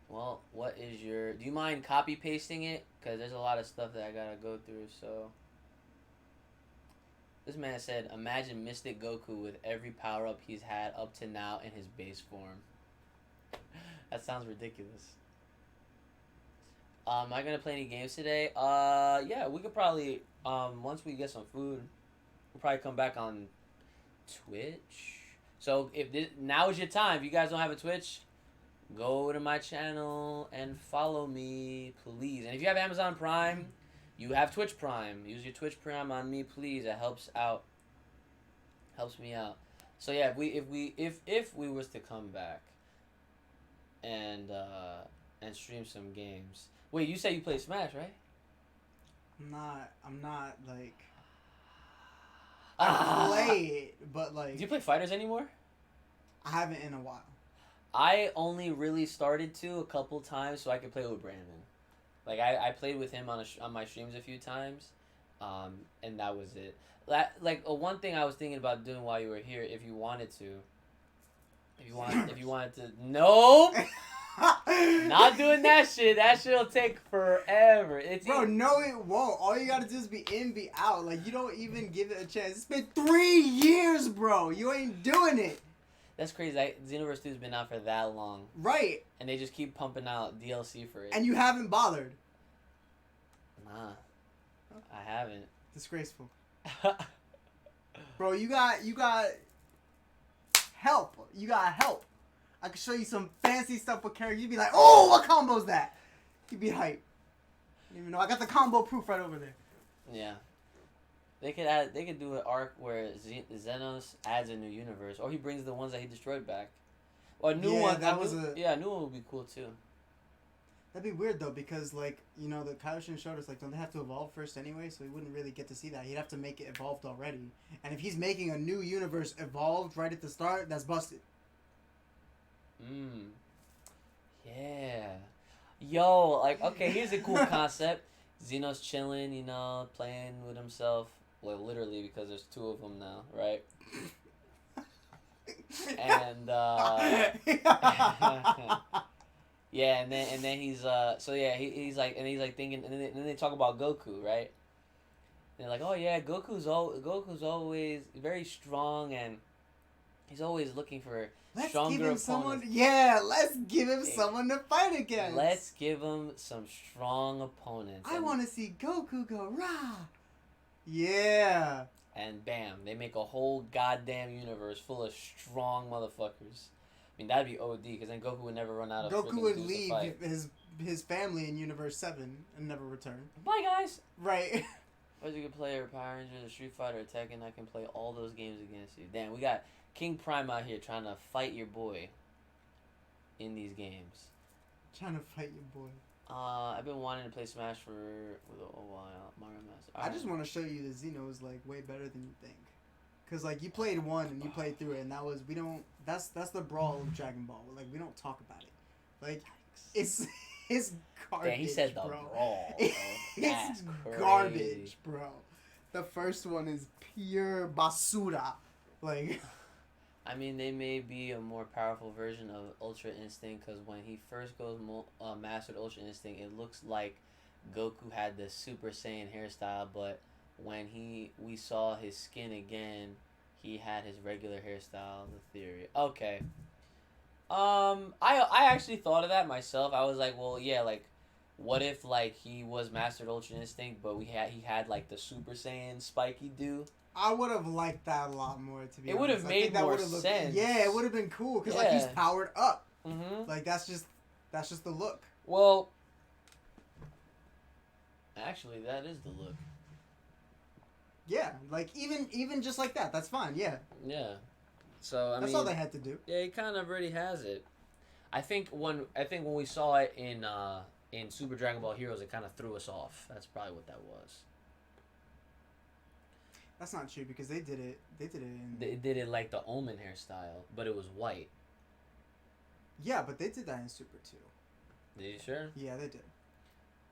Well, what is your? Do you mind copy pasting it? Cause there's a lot of stuff that I gotta go through. So. This man said, "Imagine Mystic Goku with every power up he's had up to now in his base form." That sounds ridiculous. Am I gonna play any games today? Yeah, we could probably once we get some food, we'll probably come back on Twitch. So if now is your time. If you guys don't have a Twitch, go to my channel and follow me, please. And if you have Amazon Prime, you have Twitch Prime. Use your Twitch Prime on me, please. It helps out. Helps me out. So yeah, if we was to come back and stream some games. Wait, you said you play Smash, right? I'm not like. I play it, but like. Do you play fighters anymore? I haven't in a while. I only really started to a couple times so I could play with Brandon. Like I played with him on my streams a few times, and that was it. One thing I was thinking about doing while you were here, if you wanted to. If you wanted to, no, not doing that shit. That shit'll take forever. Bro, no, it won't. All you gotta do is be in, be out. Like you don't even give it a chance. It's been 3 years, bro. You ain't doing it. That's crazy. Xenoverse 2's been out for that long. Right. And they just keep pumping out DLC for it. And you haven't bothered. Nah, I haven't. Disgraceful. Bro, you got help. You got help. I can show you some fancy stuff with characters. You'd be like, oh, what combo's that? You'd be hype. You even know I got the combo proof right over there. Yeah. They could do an arc where Xenos adds a new universe, or he brings the ones that he destroyed back. Or a new one. A new one would be cool too. That'd be weird though, because like the Kaioshin showed us don't they have to evolve first anyway, so we wouldn't really get to see that. He'd have to make it evolved already, and if he's making a new universe evolved right at the start, that's busted. Yeah. Yo, okay, here's a cool concept. Xenos chilling, playing with himself. Well, literally, because there's 2 of them now, right? And yeah, and then he's he's like thinking, and then they talk about Goku, right? And they're like, oh yeah, Goku's always very strong, and he's always looking for stronger opponents. Let's give him someone to fight against. Let's give him some strong opponents. I want to see Goku go rah. Yeah. And bam, they make a whole goddamn universe full of strong motherfuckers. I mean, that'd be OD, because then Goku would never run out of Goku would leave his family in Universe 7 and never return. Bye, guys. Right. As you can play Power Rangers, or Street Fighter, or Tekken, I can play all those games against you. Damn, we got King Prime out here trying to fight your boy in these games. Trying to fight your boy. I've been wanting to play Smash for a while. Mario Master. I just want to show you that Xeno is like way better than you think. Cause like you played 1 and you played through it, and that's the brawl of Dragon Ball. Like we don't talk about it. Like it's garbage. Damn, he said the bro. brawl. It's garbage, bro. The first one is pure basura. Like. I mean, they may be a more powerful version of Ultra Instinct, because when he first goes mastered Ultra Instinct, it looks like Goku had the Super Saiyan hairstyle, but when we saw his skin again, he had his regular hairstyle. The theory. Okay. I actually thought of that myself. I was like, well, yeah, like, what if like he was mastered Ultra Instinct, but he had like the Super Saiyan spiky do. I would have liked that a lot more, to be honest. It would have made more sense. Yeah, it would have been cool, because like he's powered up. Mm-hmm. Like that's just the look. Well, actually, that is the look. Yeah, like even just like that, that's fine. Yeah. Yeah. So I mean, that's all they had to do. Yeah, he kind of already has it. I think when we saw it in Super Dragon Ball Heroes, it kind of threw us off. That's probably what that was. That's not true, because they did it. They did it like the Omen hairstyle, but it was white. Yeah, but they did that in Super too. Are you sure? Yeah, they did.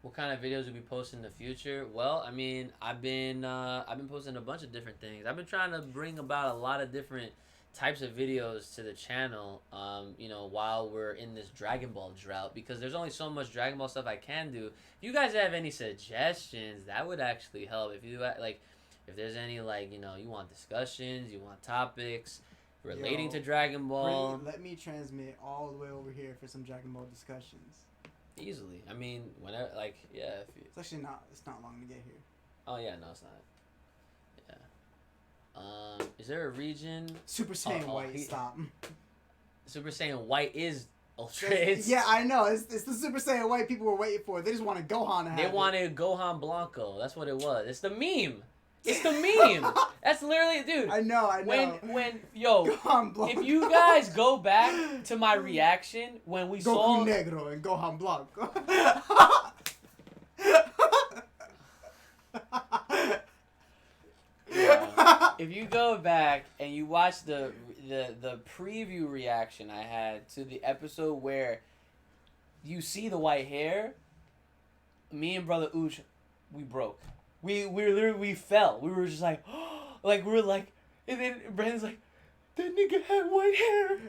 What kind of videos will we post in the future? Well, I mean, I've been posting a bunch of different things. I've been trying to bring about a lot of different types of videos to the channel. You know, while we're in this Dragon Ball drought, because there's only so much Dragon Ball stuff I can do. If you guys have any suggestions, that would actually help. If you like, if there's any like, you know, you want discussions, you want topics relating to Dragon Ball. Let me transmit all the way over here for some Dragon Ball discussions. Easily. I mean, whenever, like, yeah. It's actually not. It's not long to get here. Oh yeah, no, it's not. Yeah. Is there a region? Super Saiyan White. Stop. Super Saiyan White is Ultra. Yeah, I know. It's the Super Saiyan White people were waiting for. They just wanted Gohan to have They wanted Gohan Blanco. That's what it was. It's the meme. It's the meme. That's literally, dude. I know. When if you guys go back to my reaction when we saw Goku Negro and Gohan Blanco. Yeah. If you go back and you watch the preview reaction I had to the episode where you see the white hair, me and brother Uchi, we broke. We fell. We were just like, we were like, and then Brandon's like, that nigga had white hair.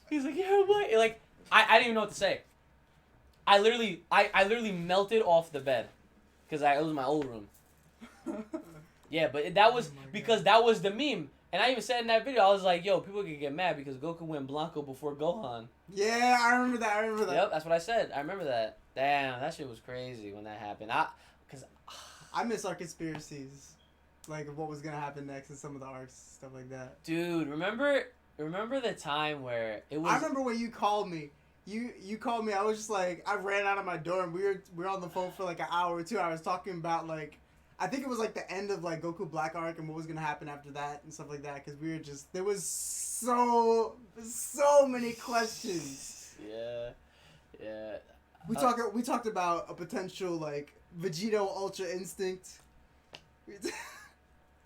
He's like, yeah, white. Like, I didn't even know what to say. I literally melted off the bed, because it was my old room. Yeah, but that was because that was the meme. And I even said in that video, I was like, yo, people could get mad because Goku went Blanco before Gohan. Yeah, I remember that. Yep, that's what I said. I remember that. Damn, that shit was crazy when that happened. I miss our conspiracies, like what was gonna happen next and some of the arcs, stuff like that. Dude, remember the time where it was? I remember when you called me. You called me. I was just like, I ran out of my dorm. We were on the phone for like an hour or 2 hours talking about like, I think it was like the end of like Goku Black arc and what was gonna happen after that and stuff like that. Because we were just, there was so many questions. Yeah. We talked about a potential like Vegeta Ultra Instinct.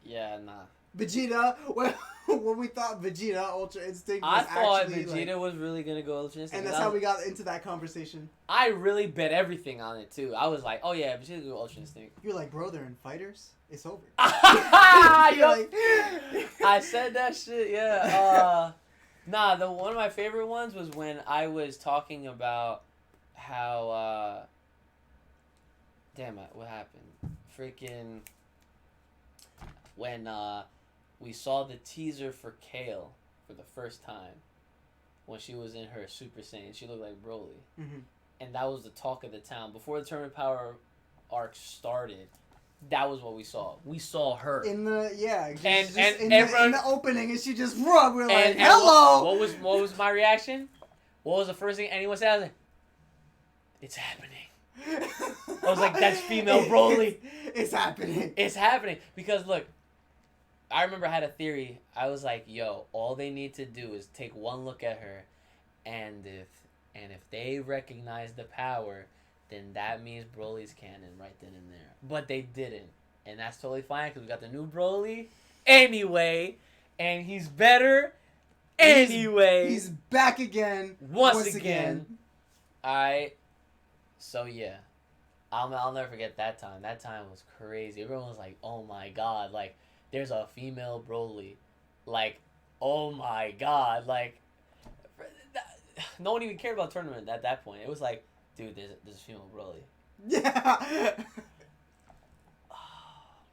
Yeah, nah. Vegeta, when we thought Vegeta Ultra Instinct was I thought actually, Vegeta was really gonna go Ultra Instinct. And that's how we got into that conversation. I really bet everything on it too. I was like, oh yeah, Vegeta go Ultra Instinct. You're like, bro, they're in fighters. It's over. Like, I said that shit, yeah. Nah, one of my favorite ones was when I was talking about how damn it, what happened? Freaking when we saw the teaser for Kale for the first time when she was in her Super Saiyan. She looked like Broly. Mm-hmm. And that was the talk of the town. Before the Tournament Power arc started, that was what we saw. We saw her. In the, yeah. In the opening, and she just, we're like, and hello! What was my reaction? What was the first thing anyone said? I was like, it's happening. I was like, that's female Broly. It's happening. It's happening. Because, look, I remember I had a theory. I was like, yo, all they need to do is take one look at her, and if they recognize the power, then that means Broly's canon right then and there. But they didn't. And that's totally fine, because we got the new Broly anyway, and he's better anyway. He's back again. Once again. Alright. So, yeah. I'll never forget that time. That time was crazy. Everyone was like, oh my god, like, there's a female Broly. Like, oh my god. Like, no one even cared about the tournament at that point. It was like, dude, there's a female Broly. Yeah. Oh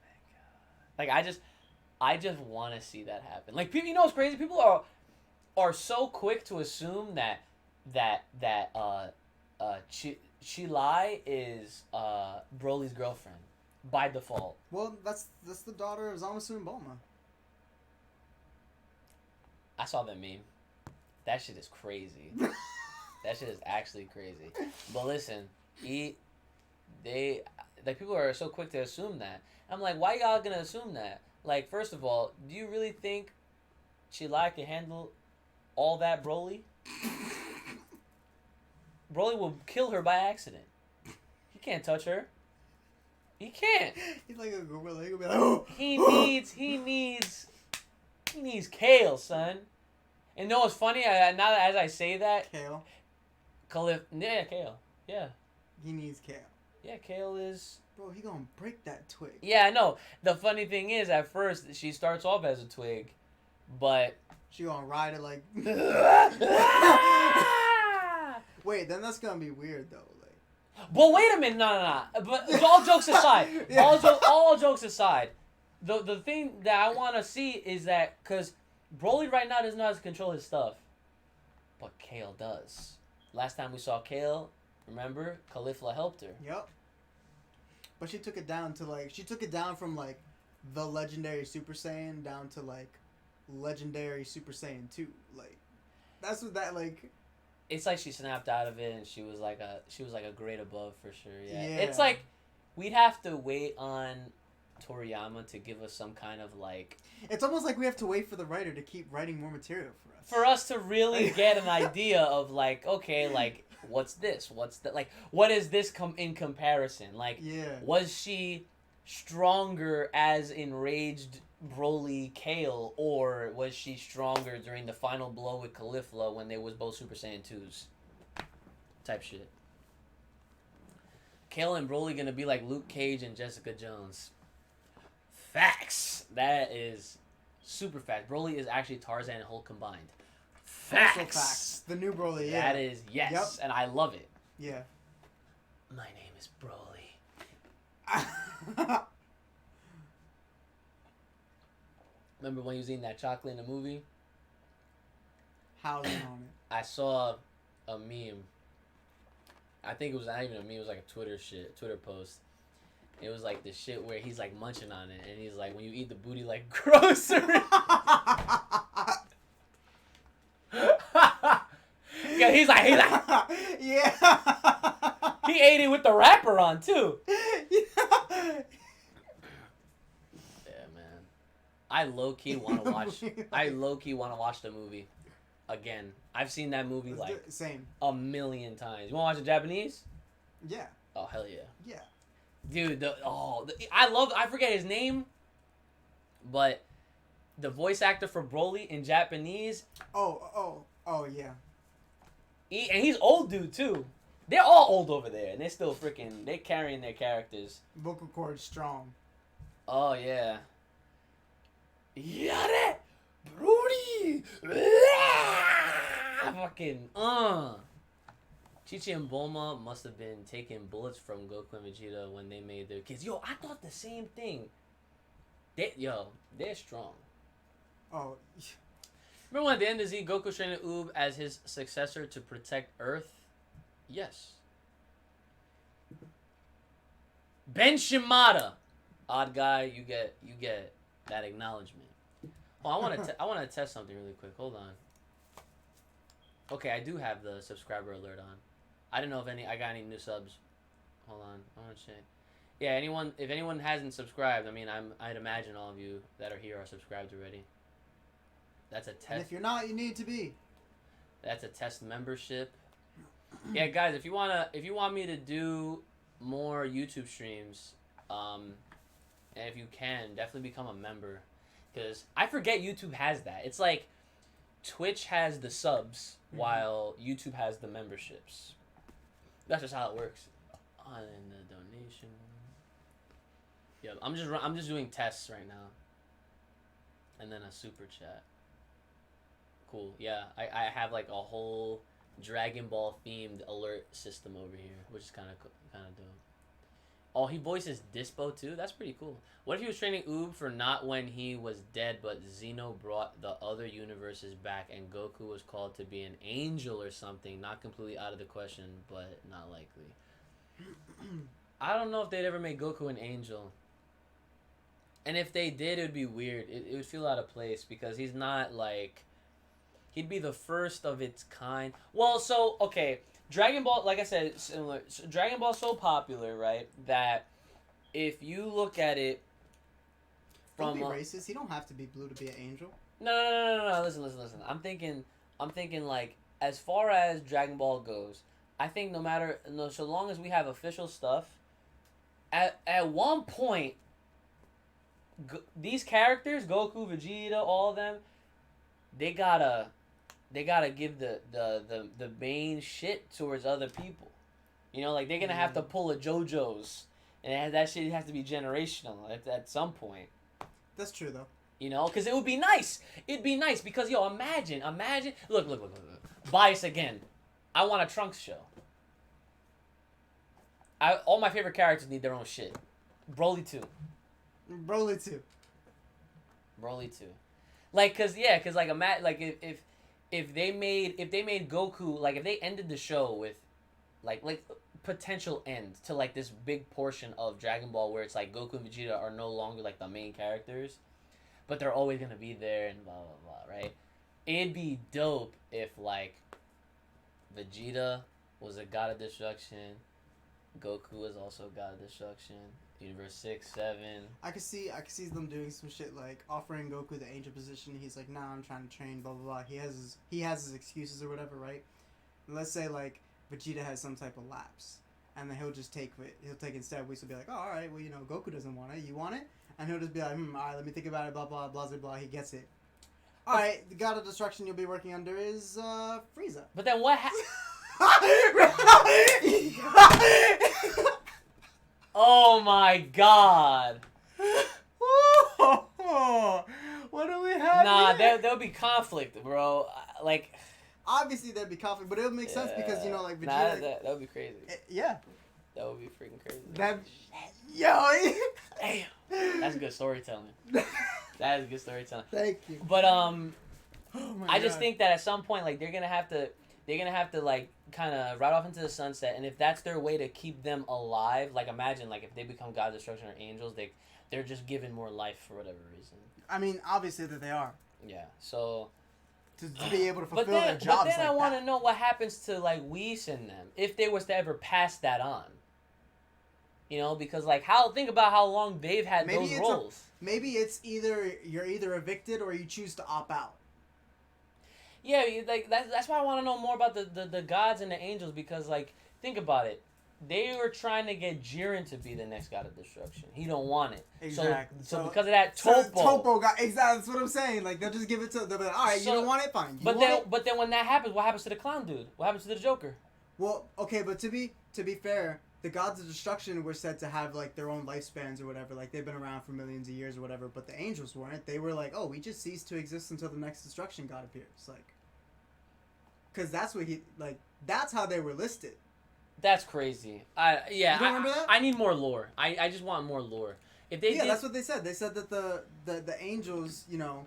my god. Like, I just want to see that happen. Like, people, you know what's crazy? People are so quick to assume that Chilai is Broly's girlfriend by default. Well, that's the daughter of Zamasu and Bulma. I saw that meme. That shit is crazy. That shit is actually crazy. But listen, people are so quick to assume that. I'm like, why y'all gonna assume that? Like, first of all, do you really think Chilai can handle all that Broly? Broly will kill her by accident. He can't touch her. He can't. He's like a gorilla. He'll be like, oh. He needs Kale, son. And no, it's funny. Now that as I say that, Kale. Yeah, Kale. Yeah. He needs Kale. Yeah, Kale is. Bro, he gonna break that twig. Yeah, I know. The funny thing is, at first she starts off as a twig, but She gonna ride it like. Wait, then that's gonna be weird though. Like. But wait a minute, no. But all jokes aside, Yeah. all jokes aside, the thing that I want to see is that because Broly right now doesn't know how to control his stuff, but Kale does. Last time we saw Kale, remember, Kalifla helped her. Yep. But she took it down to like from like the legendary Super Saiyan down to like legendary Super Saiyan 2. Like that's what that like. It's like she snapped out of it and she was like a grade above for sure. Yeah. Yeah. It's like we'd have to wait on Toriyama to give us some kind of like. It's almost like we have to wait for the writer to keep writing more material for us. For us to really get an idea of like, okay, like what's this? What's that? Like, what is this in comparison? Like, yeah. was she stronger as enraged Broly Kale, or was she stronger during the final blow with Kalifla when they was both Super Saiyan 2s? Type shit. Kale and Broly gonna be like Luke Cage and Jessica Jones. Facts. That is super fact. Broly is actually Tarzan and Hulk combined. Facts. Also facts. The new Broly, yeah. That is, yes. Yep. And I love it. Yeah. My name is Broly. Remember when he was eating that chocolate in the movie? How's it on it? I saw a meme. I think it was not even a meme. It was like a Twitter post. It was like the shit where he's like munching on it, and he's like, when you eat the booty like grocery. Yeah, he's like, yeah. He ate it with the wrapper on too. Yeah. Yeah, man. I low key want to watch. I low key want to watch the movie again. I've seen that movie like same a million times. You want to watch the Japanese? Yeah. Oh hell yeah. Yeah. Dude, I forget his name, but the voice actor for Broly in Japanese. Oh yeah. And he's old dude too. They're all old over there, and they're still they carrying their characters. Vocal cord strong. Oh yeah. Yare, Broly. Fucking Chi-Chi and Bulma must have been taking bullets from Goku and Vegeta when they made their kids. Yo, I thought the same thing. They're strong. Oh. Remember when at the end of Z, Goku trained Oob as his successor to protect Earth? Yes. Ben Shimada. Odd guy, you get that acknowledgement. Oh, I want to test something really quick. Hold on. Okay, I do have the subscriber alert on. I don't know if I got any new subs. Hold on, I want to check. Yeah, if anyone hasn't subscribed, I mean, I'd imagine all of you that are here are subscribed already. That's a test. And if you're not, you need to be. That's a test membership. Yeah, guys, if you want me to do more YouTube streams, and if you can, definitely become a member, because I forget YouTube has that. It's like Twitch has the subs while YouTube has the memberships. That's just how it works. On the donation. Yeah, I'm just doing tests right now. And then a super chat. Cool. Yeah, I have like a whole Dragon Ball themed alert system over here, which is kind of dope. Oh, he voices Dispo too? That's pretty cool. What if he was training Oob for not when he was dead, but Xeno brought the other universes back and Goku was called to be an angel or something? Not completely out of the question, but not likely. I don't know if they'd ever make Goku an angel. And if they did, it would be weird. It would feel out of place because he's not like... He'd be the first of its kind. Well, so, okay... Dragon Ball, like I said, similar. Dragon Ball's so popular, right, that if you look at it from... Don't be racist. You don't have to be blue to be an angel. No. Listen. I'm thinking like, as far as Dragon Ball goes, I think so long as we have official stuff, at one point, these characters, Goku, Vegeta, all of them, they gotta they gotta give the main shit towards other people. You know, like they're gonna have to pull a JoJo's, and that shit has to be generational at some point. That's true though. You know, because it would be nice. It'd be nice because imagine. Look. Bias again. I want a Trunks show. All my favorite characters need their own shit. Broly too. Broly too. Like, cause if they made Goku, like if they ended the show with, like potential end to like this big portion of Dragon Ball where it's like Goku and Vegeta are no longer like the main characters, but they're always gonna be there and blah blah blah, right? It'd be dope if like Vegeta was a god of destruction, Goku was also a god of destruction. Universe 6, 7. I could see them doing some shit like offering Goku the angel position. He's like, nah, I'm trying to train, blah blah blah. He has his excuses or whatever, right? And let's say like Vegeta has some type of lapse, and then he'll just take it. He'll take it instead. Whis will be like, oh, all right, well, you know, Goku doesn't want it. You want it? And he'll just be like, all right, let me think about it. Blah blah blah blah blah. He gets it. All right, the god of destruction you'll be working under is Frieza. But then what? Oh my god. What do we have? Nah, here? there'll be conflict, bro. Like, obviously there'd be conflict, but it would make sense because you know, like Vegeta. Nah, that would be crazy. Yeah. That would be freaking crazy. Damn. That's good storytelling. That is good storytelling. Thank you. But Oh I just think that at some point, like they're gonna have to like kind of ride off into the sunset, and if that's their way to keep them alive, like imagine like if they become God of Destruction or angels, they're just given more life for whatever reason. I mean, obviously that they are. Yeah. So. To be able to fulfill their jobs. But then I want to know what happens to like Whis and them if they was to ever pass that on. You know, because like think about how long they've had those roles. Maybe it's you're either evicted or you choose to opt out. Yeah, like that's why I want to know more about the gods and the angels, because like think about it. They were trying to get Jiren to be the next god of destruction. He don't want it. Exactly. So because of that, Topo got exactly. That's what I'm saying. Like they'll just give it to. They'll be like, all right, you don't want it, fine. But then when that happens, what happens to the clown dude? What happens to the Joker? Well, okay, but to be fair, the gods of destruction were said to have like their own lifespans or whatever. Like they've been around for millions of years or whatever. But the angels weren't. They were like, oh, we just cease to exist until the next destruction god appears. Like, because that's what that's how they were listed. That's crazy. You don't remember that? I need more lore. I just want more lore. If they that's what they said. They said that the angels, you know,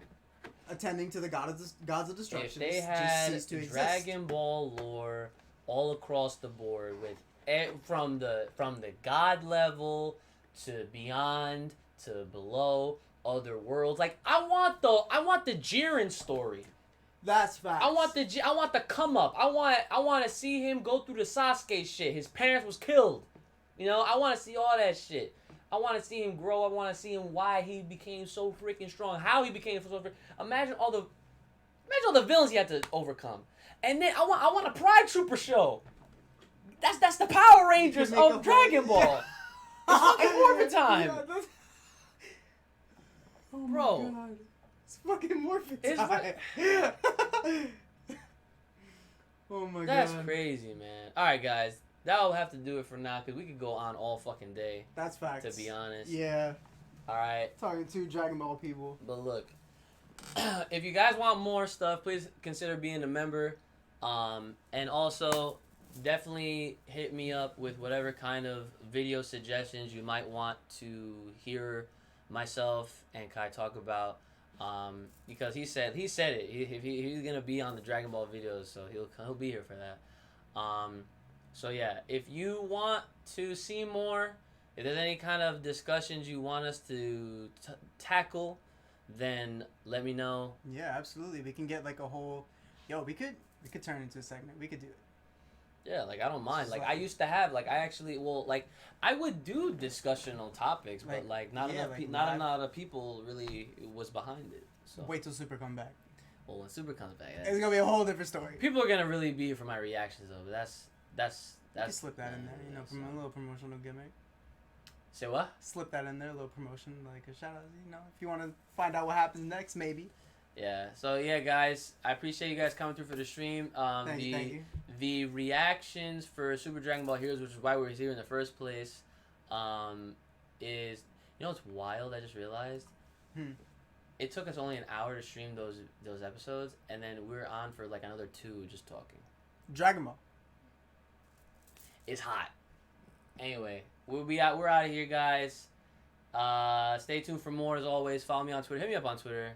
attending to the gods of destruction, if they had Dragon Ball lore all across the board with from the god level to beyond to below other worlds, like I want the Jiren story. That's fact. I want the come up. I want to see him go through the Sasuke shit. His parents was killed. You know, I want to see all that shit. I want to see him grow. I want to see him why he became so freaking strong. How he became so freaking. Imagine all the villains he had to overcome. And then I want a Pride Trooper show. That's the Power Rangers of Dragon Ball. It's fucking Morphin time. Oh bro. My God. It's fucking Morphin time. Oh my God. That's crazy, man. All right, guys. That'll have to do it for now, because we could go on all fucking day. That's facts. To be honest. Yeah. All right. Talking to Dragon Ball people. But look, if you guys want more stuff, please consider being a member. And also, definitely hit me up with whatever kind of video suggestions you might want to hear myself and Kai talk about. Because he said it. He's gonna be on the Dragon Ball videos, so he'll be here for that. So yeah, if you want to see more, if there's any kind of discussions you want us to tackle, then let me know. Yeah, absolutely. We can get like a whole. We could turn it into a segment. We could do it. Yeah, like I don't mind. Like I used to have. Like I would do discussional topics, but not enough people really was behind it. So wait till Super come back. Well, when Super comes back, it's gonna be a whole different story. People are gonna really be for my reactions though. But that's. You can slip that in there, you know, from a little promotional gimmick. Say what? Slip that in there, a little promotion, like a shout out. You know, if you want to find out what happens next, maybe. Yeah. So yeah, guys, I appreciate you guys coming through for the stream. Thank you. The reactions for Super Dragon Ball Heroes, which is why we're here in the first place, is what's wild? I just realized. It took us only an hour to stream those episodes, and then we were on for like another 2 just talking. Dragon Ball. It's hot. Anyway, we're out of here, guys. Stay tuned for more as always. Follow me on Twitter. Hit me up on Twitter.